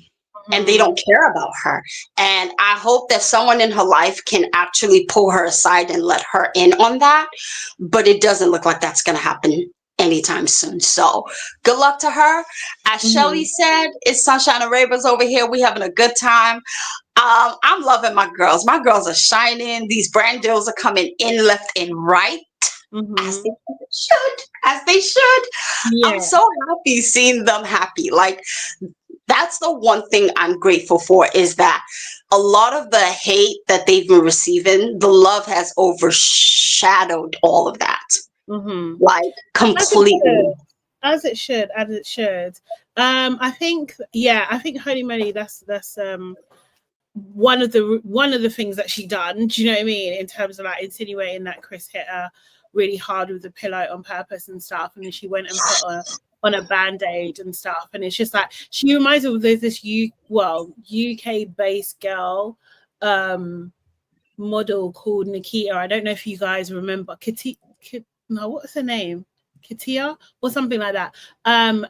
And they don't care about her. And I hope that someone in her life can actually pull her aside and let her in on that. But it doesn't look like that's going to happen anytime soon. So good luck to her. As Shelly said, it's Sunshine and Rainbows over here. We having a good time. I'm loving my girls. My girls are shining. These brand deals are coming in left and right. As they should. Yeah. I'm so happy seeing them happy. Like, that's the one thing I'm grateful for, is that a lot of the hate that they've been receiving, the love has overshadowed all of that. Like completely. As it should. I think Holy Moly, that's one of the things that she done. Do you know what I mean? In terms of like insinuating that Chris hit her really hard with the pillow on purpose and stuff, and then she went and put her on a band-aid and stuff. And it's just like, she reminds me of this UK-based girl model called Nikita. I don't know if you guys remember. What's her name? Katia or something like that. And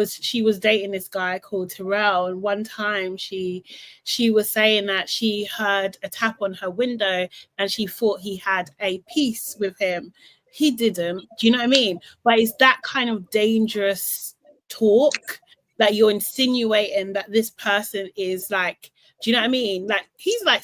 she was dating this guy called Terrell, and one time she was saying that she heard a tap on her window and she thought he had a piece with him. He didn't. Do you know what I mean? But it's that kind of dangerous talk that you're insinuating that this person is like, do you know what I mean? Like, he's like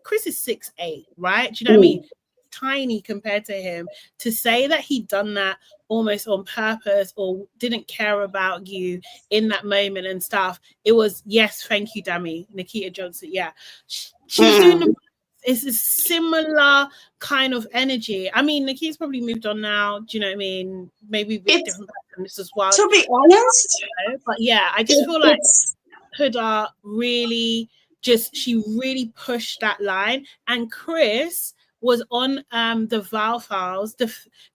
Chris is 6'8", right? Do you know what I mean? Tiny compared to him. To say that he done that almost on purpose or didn't care about you in that moment and stuff, it was, yes, thank you, Dami, Nikita Johnson. Yeah, she was doing it's a similar kind of energy. I mean, Nikita's probably moved on now. Do you know what I mean? Maybe with different patterns as well. To be honest, but yeah, I just feel like Huda really she really pushed that line, and Chris was on the Val Files,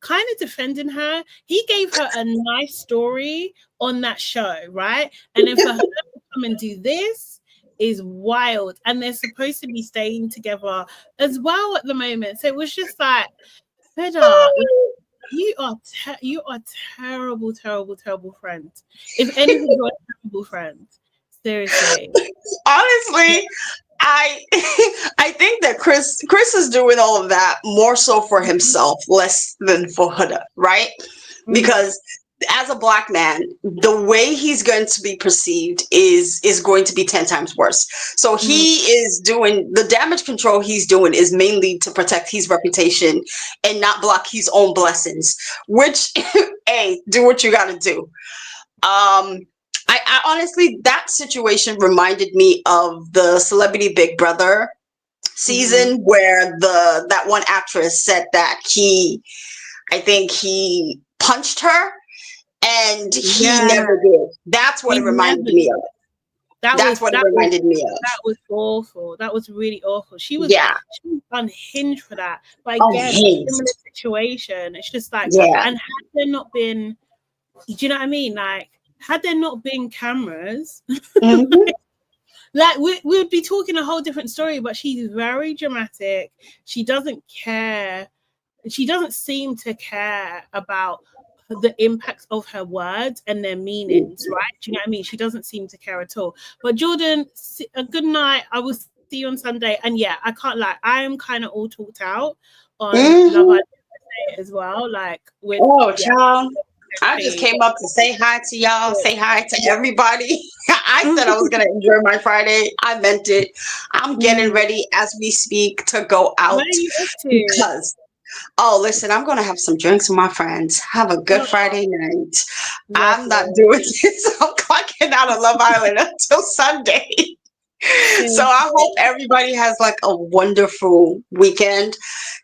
kind of defending her. He gave her a nice story on that show, right? And then for her to come and do this is wild. And they're supposed to be staying together as well at the moment. So it was just like, Huda, you are terrible, terrible, terrible friend. If anything, you're a terrible friend. Seriously. Honestly, I think that Chris is doing all of that more so for himself, less than for Huda, right? Because as a Black man, the way he's going to be perceived is going to be 10 times worse. So he is doing the damage control he's doing is mainly to protect his reputation and not block his own blessings, which, hey, do what you got to do. I honestly, that situation reminded me of the Celebrity Big Brother season where that one actress said that I think he punched her and he never did. That's what it reminded me of. That's what it reminded me of. That was awful. That was really awful. She was unhinged for that. But again, similar situation. It's just like, and had there not been, do you know what I mean? Like, had there not been cameras, like we would be talking a whole different story. But she's very dramatic. She doesn't care. She doesn't seem to care about the impacts of her words and their meanings, right? Do you know what I mean? She doesn't seem to care at all. But Jordan, a good night. I will see you on Sunday. And yeah, I can't lie, I am kind of all talked out on Love Island as well. Like with child, I just came up to say hi to y'all, say hi to everybody. I said I was gonna enjoy my Friday. I meant it. I'm getting ready as we speak to go out. Where are you off to? Because listen, I'm gonna have some drinks with my friends. Have a good Friday night. I'm not doing this. I'm clocking out of Love Island until Sunday. So I hope everybody has like a wonderful weekend.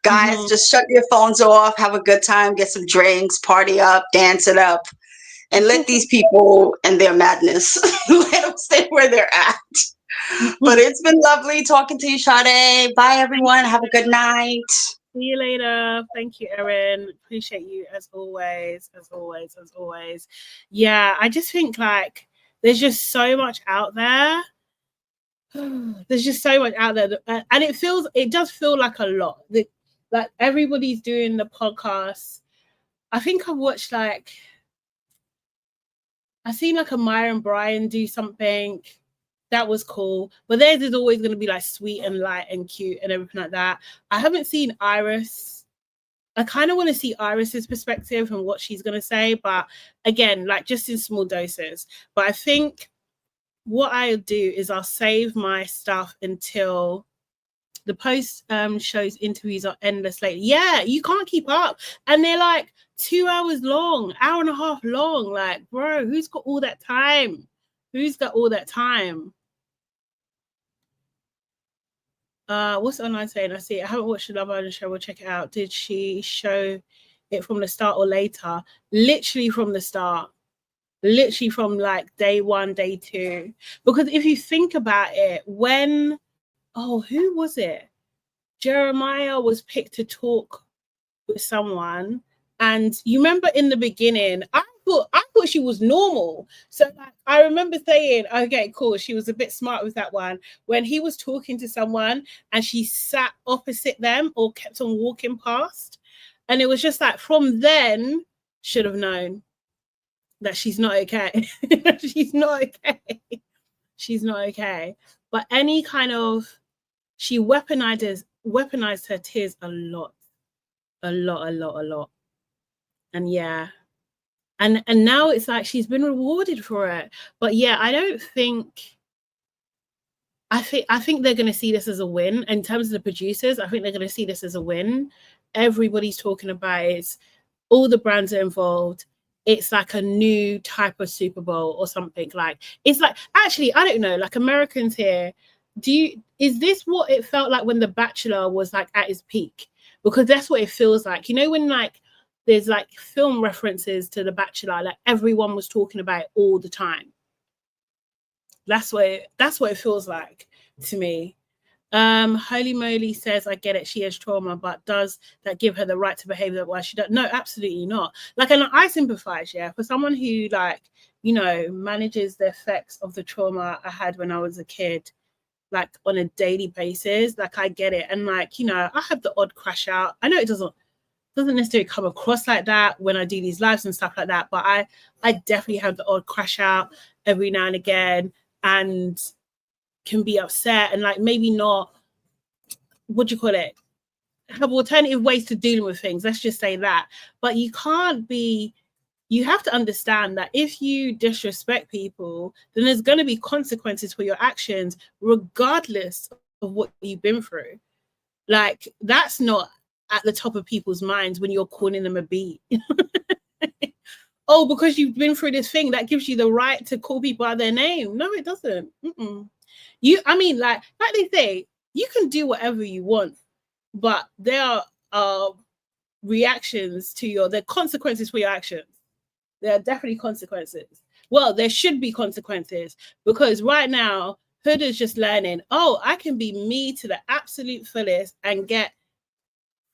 Guys, just shut your phones off, have a good time, get some drinks, party up, dance it up, and let these people and their madness, let them stay where they're at. But it's been lovely talking to you, Sade. Bye, everyone. Have a good night. See you later. Thank you, Erin. Appreciate you as always, as always, as always. Yeah, I just think like there's just so much out there. There's just so much out there, and it does feel like a lot. Like everybody's doing the podcast. I think I've seen like a Maya and Brian do something that was cool, but theirs is always going to be like sweet and light and cute and everything like that. I haven't seen Iris. I kind of want to see Iris's perspective and what she's going to say, but again, like just in small doses. But I think what I'll do is I'll save my stuff until the post shows interviews are endless lately. Yeah, you can't keep up. And they're like 2 hours long, hour and a half long. Like, bro, who's got all that time? Who's got all that time? What's online saying? I see. I haven't watched the Love Island show. We'll check it out. Did she show it from the start or later? Literally from the start. Literally from like day 1, day 2. Because if you think about it, who was it? Jeremiah was picked to talk with someone, and you remember in the beginning, I thought she was normal. So like, I remember saying, okay, cool. She was a bit smart with that one. When he was talking to someone and she sat opposite them or kept on walking past, and it was just like from then should have known that she's not okay. She's not okay. She's not okay. But any kind of, she weaponized her tears a lot. And yeah. And now it's like she's been rewarded for it. But yeah, I think they're going to see this as a win. In terms of the producers, I think they're going to see this as a win. Everybody's talking about it. All the brands are involved. It's like a new type of Super Bowl or something. Like, it's like, actually, I don't know, like Americans here, is this what it felt like when The Bachelor was like at its peak? Because that's what it feels like. You know, when like there's like film references to The Bachelor, like everyone was talking about it all the time. That's what it feels like to me. Holy moly says, I get it, she has trauma, but does that give her the right to behave that way? She does. No, absolutely not. Like, and I sympathize, yeah, for someone who, like, you know, manages the effects of the trauma I had when I was a kid, like on a daily basis. Like, I get it. And like, you know, I have the odd crash out. I know it doesn't necessarily come across like that when I do these lives and stuff like that, but I definitely have the odd crash out every now and again, and can be upset and like maybe not, what do you call it, have alternative ways to dealing with things, let's just say that. But you have to understand that if you disrespect people, then there's going to be consequences for your actions regardless of what you've been through. Like, that's not at the top of people's minds when you're calling them a B. Oh, because you've been through this thing, that gives you the right to call people by their name. No, it doesn't. I mean, like they say, you can do whatever you want, but there are reactions to there are consequences for your actions. There are definitely consequences. Well, there should be consequences, because right now, Hood is just learning, oh, I can be me to the absolute fullest and get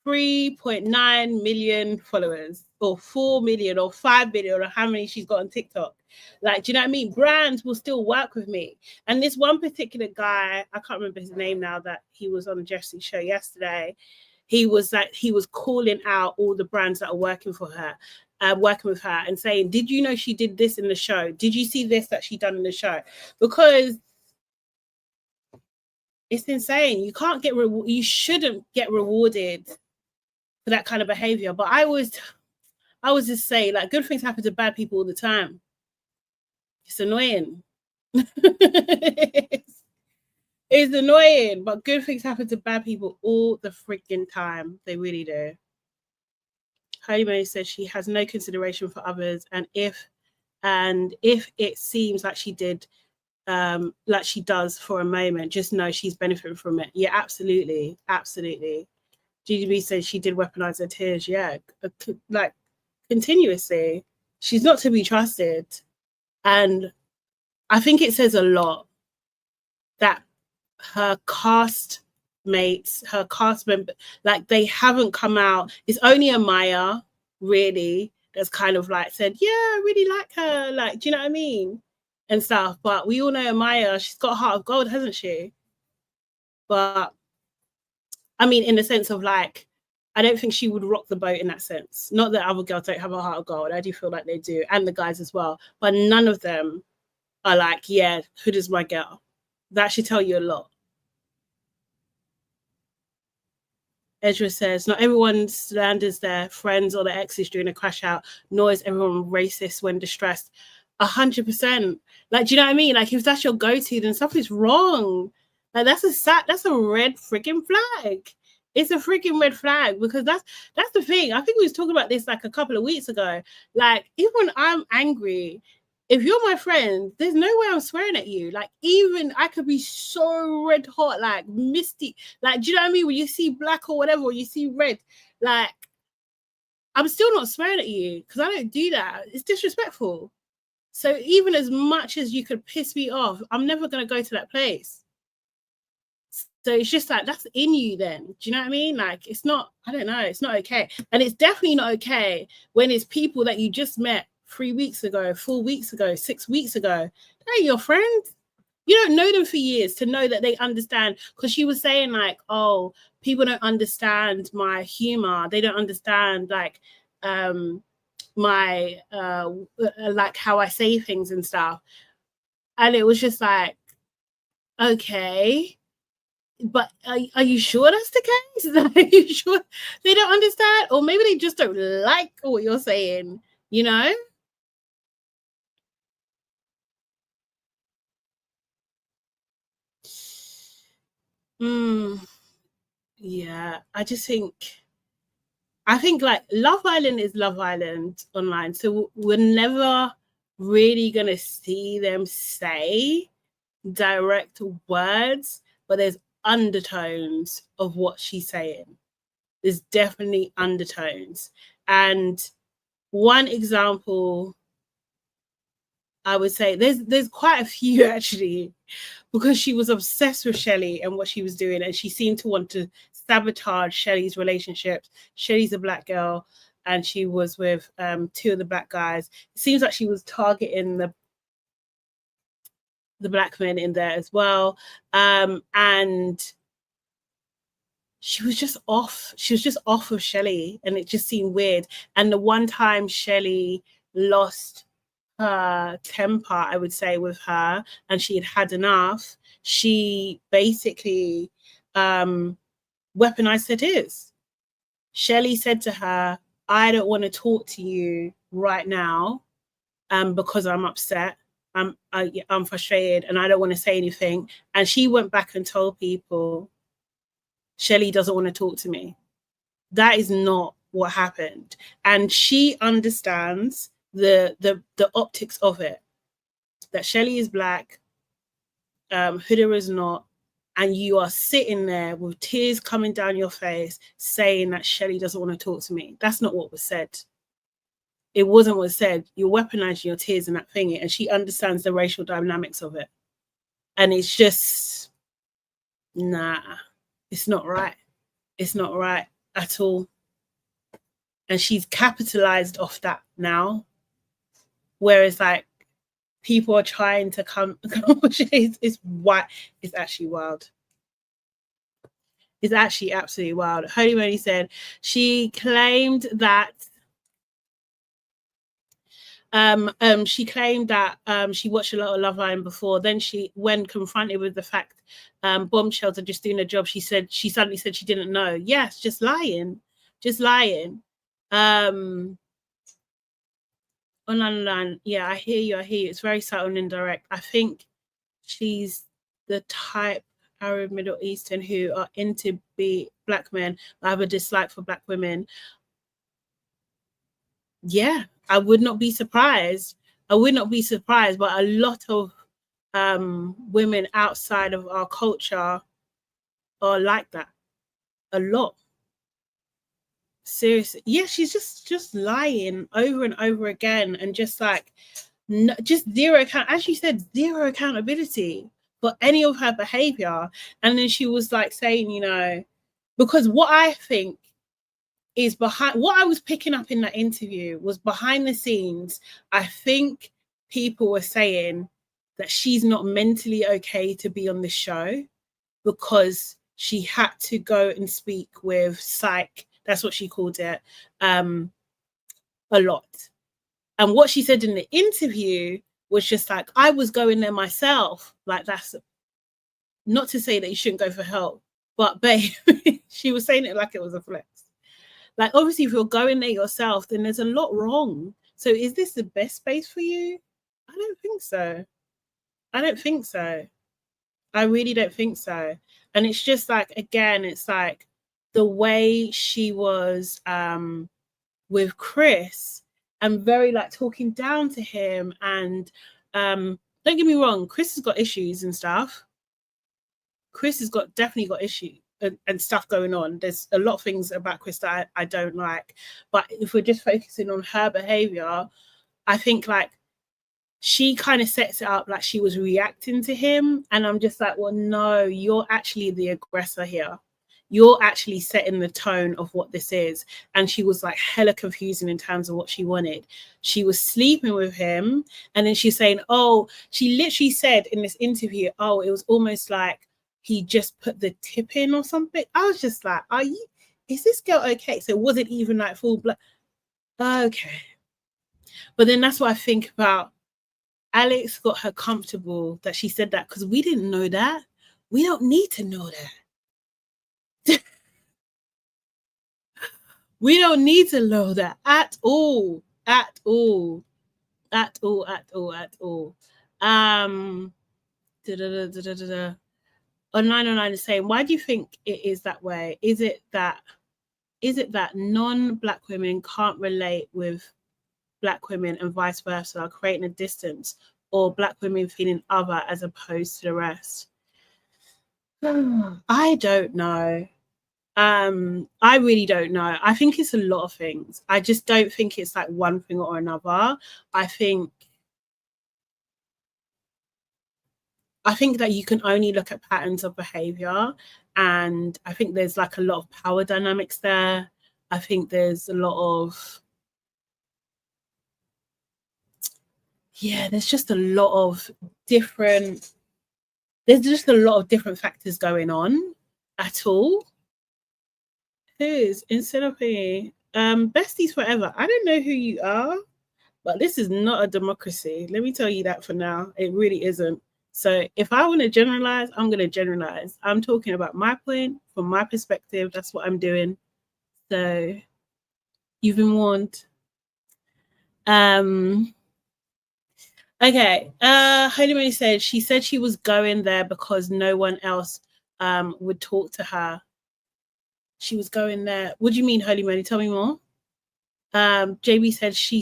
3.9 million followers, or 4 million, or 5 million, or how many she's got on TikTok. Like, do you know what I mean? Brands will still work with me. And this one particular guy, I can't remember his name now, that he was on the Jessie show yesterday. He was calling out all the brands that are working with her, and saying, did you know she did this in the show? Did you see this that she done in the show? Because it's insane. You can't get you shouldn't get rewarded for that kind of behavior. But I always just say, like, good things happen to bad people all the time. It's annoying. It's annoying, but good things happen to bad people all the freaking time. They really do. Heidi May says she has no consideration for others, and if it seems like she did, like she does for a moment, just know she's benefiting from it. Yeah, absolutely, absolutely. GGB says she did weaponize her tears. Yeah, like continuously. She's not to be trusted, and I think it says a lot that her cast mates, her cast member, like, they haven't come out. It's only Amaya, really, that's kind of like said, yeah, I really like her, like, do you know what I mean, and stuff. But we all know Amaya, she's got a heart of gold, hasn't she? But I mean, in the sense of, like, I don't think she would rock the boat in that sense. Not that other girls don't have a heart of gold. I do feel like they do, and the guys as well. But none of them are like, yeah, Hood is my girl. That should tell you a lot. Ezra says, not everyone slanders their friends or their exes during a crash out, nor is everyone racist when distressed. 100%. Like, do you know what I mean? Like, if that's your go-to, then something's wrong. Like, that's a red freaking flag. It's a freaking red flag, because that's the thing. I think we was talking about this like a couple of weeks ago. Like, even when I'm angry, if you're my friend, there's no way I'm swearing at you. Like, even I could be so red hot, like misty. Like, do you know what I mean? When you see black or whatever, or you see red, like, I'm still not swearing at you, because I don't do that. It's disrespectful. So even as much as you could piss me off, I'm never going to go to that place. So it's just like, that's in you then. Do you know what I mean? Like, it's not, I don't know, it's not okay. And it's definitely not okay when it's people that you just met 3 weeks ago, 4 weeks ago, 6 weeks ago. They're your friends. You don't know them for years to know that they understand. Because she was saying, like, oh, people don't understand my humor. They don't understand, like, my like how I say things and stuff. And it was just like, okay, but are you sure that's the case? Are you sure they don't understand? Or maybe they just don't like what you're saying, you know? Yeah, I think like Love Island is Love Island online. So we're never really going to see them say direct words, but there's undertones of what she's saying. There's definitely undertones. And one example, I would say there's quite a few actually, because she was obsessed with Shelly and what she was doing, and she seemed to want to sabotage Shelly's relationships. Shelly's a black girl, and she was with 2 of the black guys. It seems like she was targeting the black men in there as well, and she was just off. She was just off of Shelly, and it just seemed weird. And the one time Shelly lost her temper, I would say, with her, and she had enough, she basically weaponized her tears. Shelly said to her, I don't want to talk to you right now because I'm upset. I'm frustrated and I don't want to say anything. And she went back and told people, Shelly doesn't want to talk to me. That is not what happened. And she understands the optics of it, that Shelly is black, Huda is not, and you are sitting there with tears coming down your face saying that Shelly doesn't want to talk to me. That's not what was said. It wasn't what was said. You're weaponizing your tears in that thingy, and she understands the racial dynamics of it. And it's just, nah, it's not right. It's not right at all. And she's capitalized off that now. Whereas like people are trying to come it's what it's actually wild. It's actually absolutely wild. Holy Moly said she claimed that she watched a lot of Love Island before. Then when confronted with the fact bombshells are just doing a job, she suddenly said she didn't know. Yes, just lying. No. Yeah, I hear you. It's very subtle and indirect. I think she's the type Arab Middle Eastern who are into black men, but have a dislike for black women. Yeah, I would not be surprised. But a lot of women outside of our culture are like that. A lot. Seriously. Yeah, she's just lying over and over again, and just like just zero account, as she said, zero accountability for any of her behavior. And then she was like saying, you know, because what I think is behind what I was picking up in that interview was behind the scenes. I think people were saying that she's not mentally okay to be on the show because she had to go and speak with psych, that's what she called it, a lot. And what she said in the interview was just like, I was going there myself. Like, that's not to say that you shouldn't go for help, but babe, she was saying it like it was a flex. Like, obviously, if you're going there yourself, then there's a lot wrong. So is this the best space for you? I don't think so. I really don't think so. And it's just like, again, it's like the way she was with Chris and very like talking down to him. And don't get me wrong, Chris has got issues and stuff. Chris has definitely got issues and stuff going on. There's a lot of things about Chris that I don't like. But if we're just focusing on her behavior, I think like she kind of sets it up like she was reacting to him. And I'm just like, well, no, you're actually the aggressor here. You're actually setting the tone of what this is. And she was like hella confusing in terms of what she wanted. She was sleeping with him. And then she's saying, oh, she literally said in this interview, oh, it was almost like he just put the tip in or something. I was just like, is this girl okay? So was it even like full blood? Okay. But then that's what I think about. Alex got her comfortable that she said that because we didn't know that. We don't need to know that. We don't need to know that at all. On 909 is saying, why do you think it is that way? Is it that non-Black women can't relate with Black women and vice versa, creating a distance, or Black women feeling other as opposed to the rest? I don't know. I really don't know. I think it's a lot of things. I just don't think it's like one thing or another. I think that you can only look at patterns of behavior, and I think there's like a lot of power dynamics there. I think there's a lot of there's just a lot of different factors going on at all. Who's instead of me? Besties forever. I don't know who you are, but this is not a democracy. Let me tell you that for now. It really isn't. So if I want to generalize, I'm going to generalize. I'm talking about my point from my perspective. That's what I'm doing. So you've been warned. Okay. Holy Mary said she was going there because no one else would talk to her. She was going there. What do you mean, Holy Mary? Tell me more. JB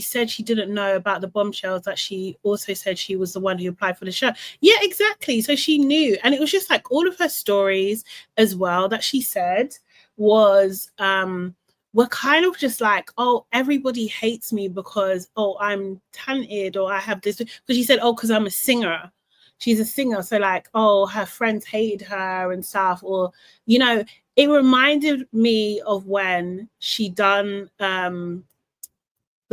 said she didn't know about the bombshells, that she also said she was the one who applied for the show. Yeah, exactly. So she knew. And it was just like all of her stories as well that she said was were kind of just like, oh, everybody hates me because, oh, I'm talented, or I have this. Because she said, oh, because I'm a singer. She's a singer. So like, oh, her friends hated her and stuff. Or, you know, it reminded me of when she done the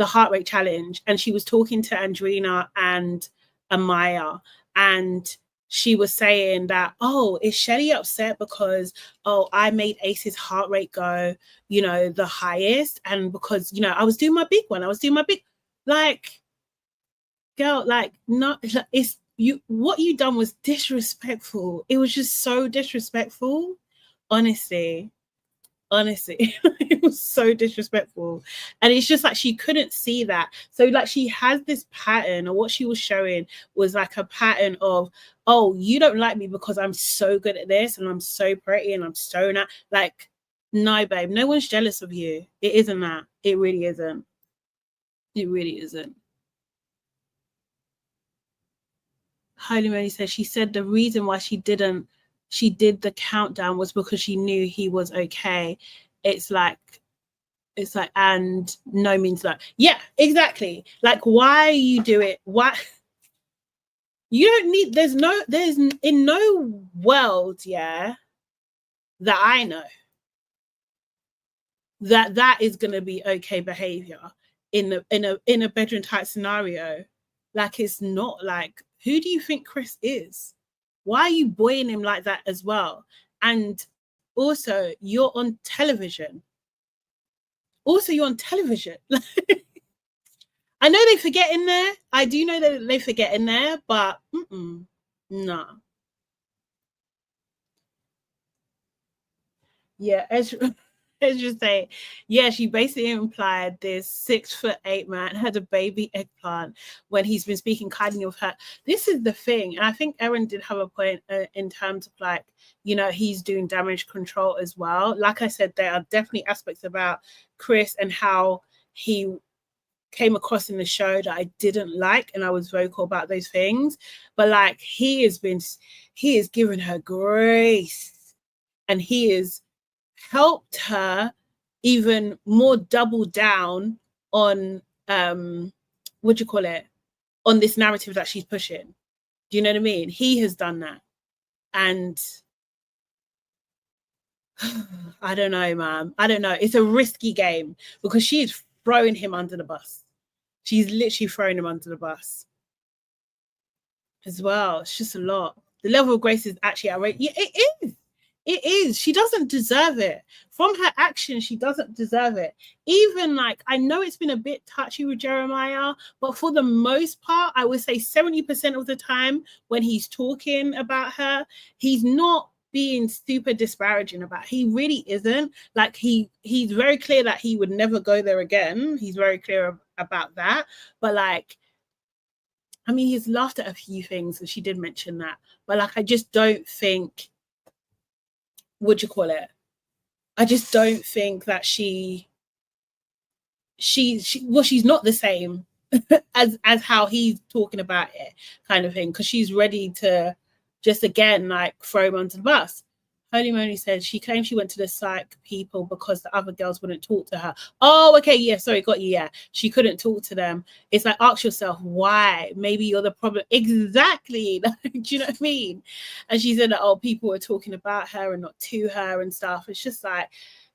heart rate challenge, and she was talking to Andrina and Amaya, and she was saying that, oh, is Shelly upset because, oh, I made Ace's heart rate go, you know, the highest, and because, you know, I was doing my big one, like, girl, like, not, it's you, what you done was disrespectful. It was just so disrespectful, honestly. It was so disrespectful. And it's just like she couldn't see that. So like she has this pattern, or what she was showing was like a pattern of, oh, you don't like me because I'm so good at this and I'm so pretty and I'm so not, like, no, babe, no one's jealous of you. It isn't that. It really isn't. It really isn't. Holy Mary says she said the reason why she did the countdown was because she knew he was okay. It's like, and no means no. Yeah, exactly. Like, why you do it? Why? You don't need, there's in no world, yeah, that I know that is going to be okay behavior in a bedroom type scenario. Like, it's not. Like, who do you think Chris is? Why are you buoying him like that as well? And also, you're on television. I know they forget in there. I do know that they forget in there, but no. Yeah, as you say, yeah, she basically implied this 6'8" man had a baby eggplant when he's been speaking kindly of her. This is the thing, and I think Erin did have a point in terms of, like, you know, he's doing damage control as well. Like I said, there are definitely aspects about Chris and how he came across in the show that I didn't like, and I was vocal about those things. But like, he has given her grace, and he has helped her even more double down on what do you call it, on this narrative that she's pushing. Do you know what I mean? He has done that. And I don't know, ma'am. I don't know. It's a risky game because she is throwing him under the bus. She's literally throwing him under the bus as well. It's just a lot. The level of grace is actually outrageous. Yeah, it is. It is. She doesn't deserve it. From her actions, she doesn't deserve it. Even, like, I know it's been a bit touchy with Jeremiah, but for the most part, I would say 70% of the time when he's talking about her, he's not being super disparaging about her. He really isn't. Like, he's very clear that he would never go there again. He's very clear about that. But like, I mean, he's laughed at a few things, and she did mention that. But like, I just don't think, what do you call it? I just don't think that she's not the same as how he's talking about it, kind of thing, because she's ready to just, again, like, throw him under the bus. Holy Moly said she claimed she went to the psych people because the other girls wouldn't talk to her. Oh, okay, yeah, sorry, got you, yeah. She couldn't talk to them. It's like, ask yourself, why? Maybe you're the problem. Exactly. Do you know what I mean? And she said that, oh, people were talking about her and not to her and stuff. It's just like,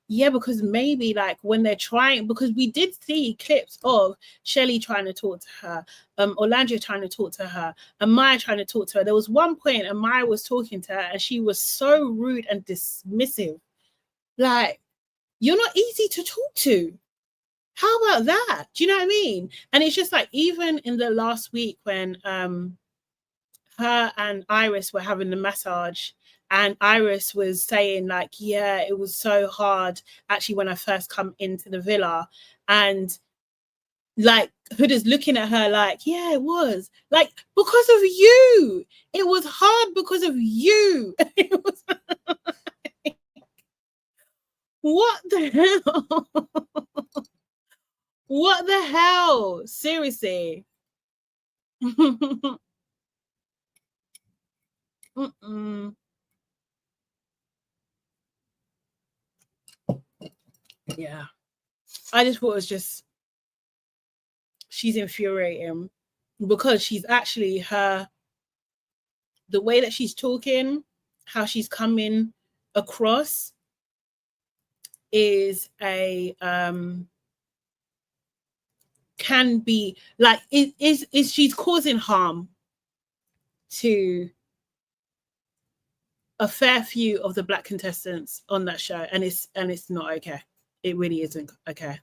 yeah, because maybe, like, when they're trying, because we did see clips of Shelley trying to talk to her, Orlando trying to talk to her, and Maya trying to talk to her. There was one point, and Maya was talking to her, and she was so rude and dismissive. Like, you're not easy to talk to. How about that? Do you know what I mean? And it's just like, even in the last week when her and Iris were having the massage, and Iris was saying, like, yeah, it was so hard actually when I first come into the villa. And like, Huda's looking at her like, yeah, it was. Like, because of you. It was hard because of you. It was what the hell? What the hell? Seriously. Mm-mm. Yeah. I just thought it was just, she's infuriating because she's actually the way that she's talking, how she's coming across is can be like, is she's causing harm to a fair few of the Black contestants on that show, and it's not okay. It really isn't okay.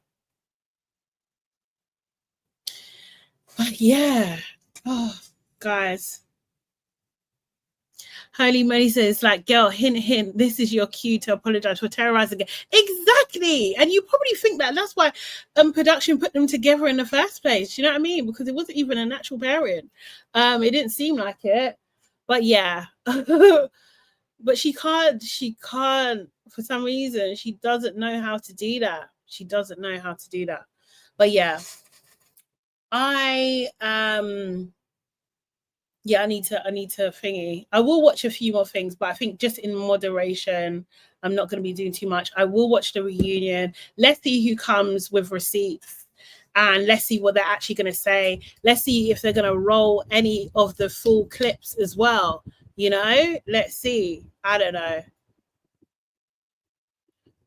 But yeah, oh guys, Holy Moly says, like, girl, hint, hint, this is your cue to apologize for terrorizing it. Exactly. And you probably think that's why production put them together in the first place. You know what I mean? Because it wasn't even a natural pairing. It didn't seem like it. But yeah. But she can't, for some reason, she doesn't know how to do that. She doesn't know how to do that. But yeah. Yeah, I need to thingy. I will watch a few more things, but I think just in moderation. I'm not going to be doing too much. I will watch the reunion. Let's see who comes with receipts, and let's see what they're actually going to say. Let's see if they're going to roll any of the full clips as well. You know, let's see. I don't know.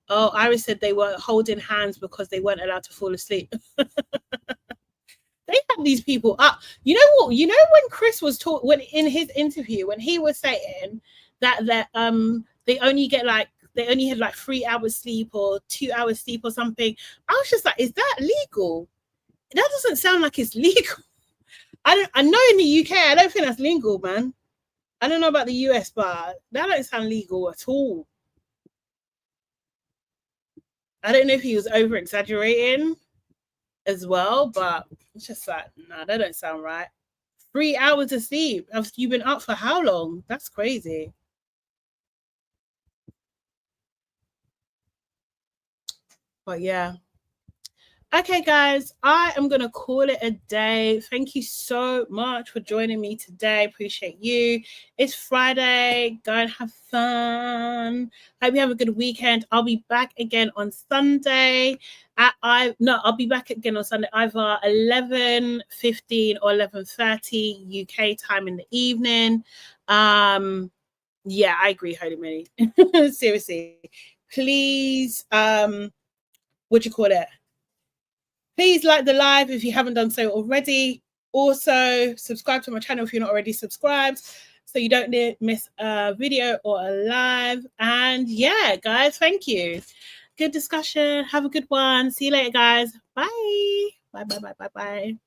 Oh, Iris said they were holding hands because they weren't allowed to fall asleep. They had these people up. You know what? You know when Chris was when in his interview, when he was saying that they only had like 3 hours sleep or 2 hours sleep or something. I was just like, is that legal? That doesn't sound like it's legal. I know in the UK, I don't think that's legal, man. I don't know about the US, but that don't sound legal at all. I don't know if he was over exaggerating as well, but it's just like, nah, that don't sound right. 3 hours of sleep. You've been up for how long? That's crazy. But yeah. Okay, guys, I am going to call it a day. Thank you so much for joining me today. Appreciate you. It's Friday. Go and have fun. Hope you have a good weekend. I'll be back again on Sunday. I'll be back again on Sunday, either 11:15 or 11:30 UK time in the evening. Yeah, I agree, Holy Mary. Seriously. Please, what do you call it? Please like the live if you haven't done so already. Also, subscribe to my channel if you're not already subscribed, so you don't miss a video or a live. And yeah, guys, thank you. Good discussion. Have a good one. See you later, guys. Bye. Bye, bye, bye, bye, bye.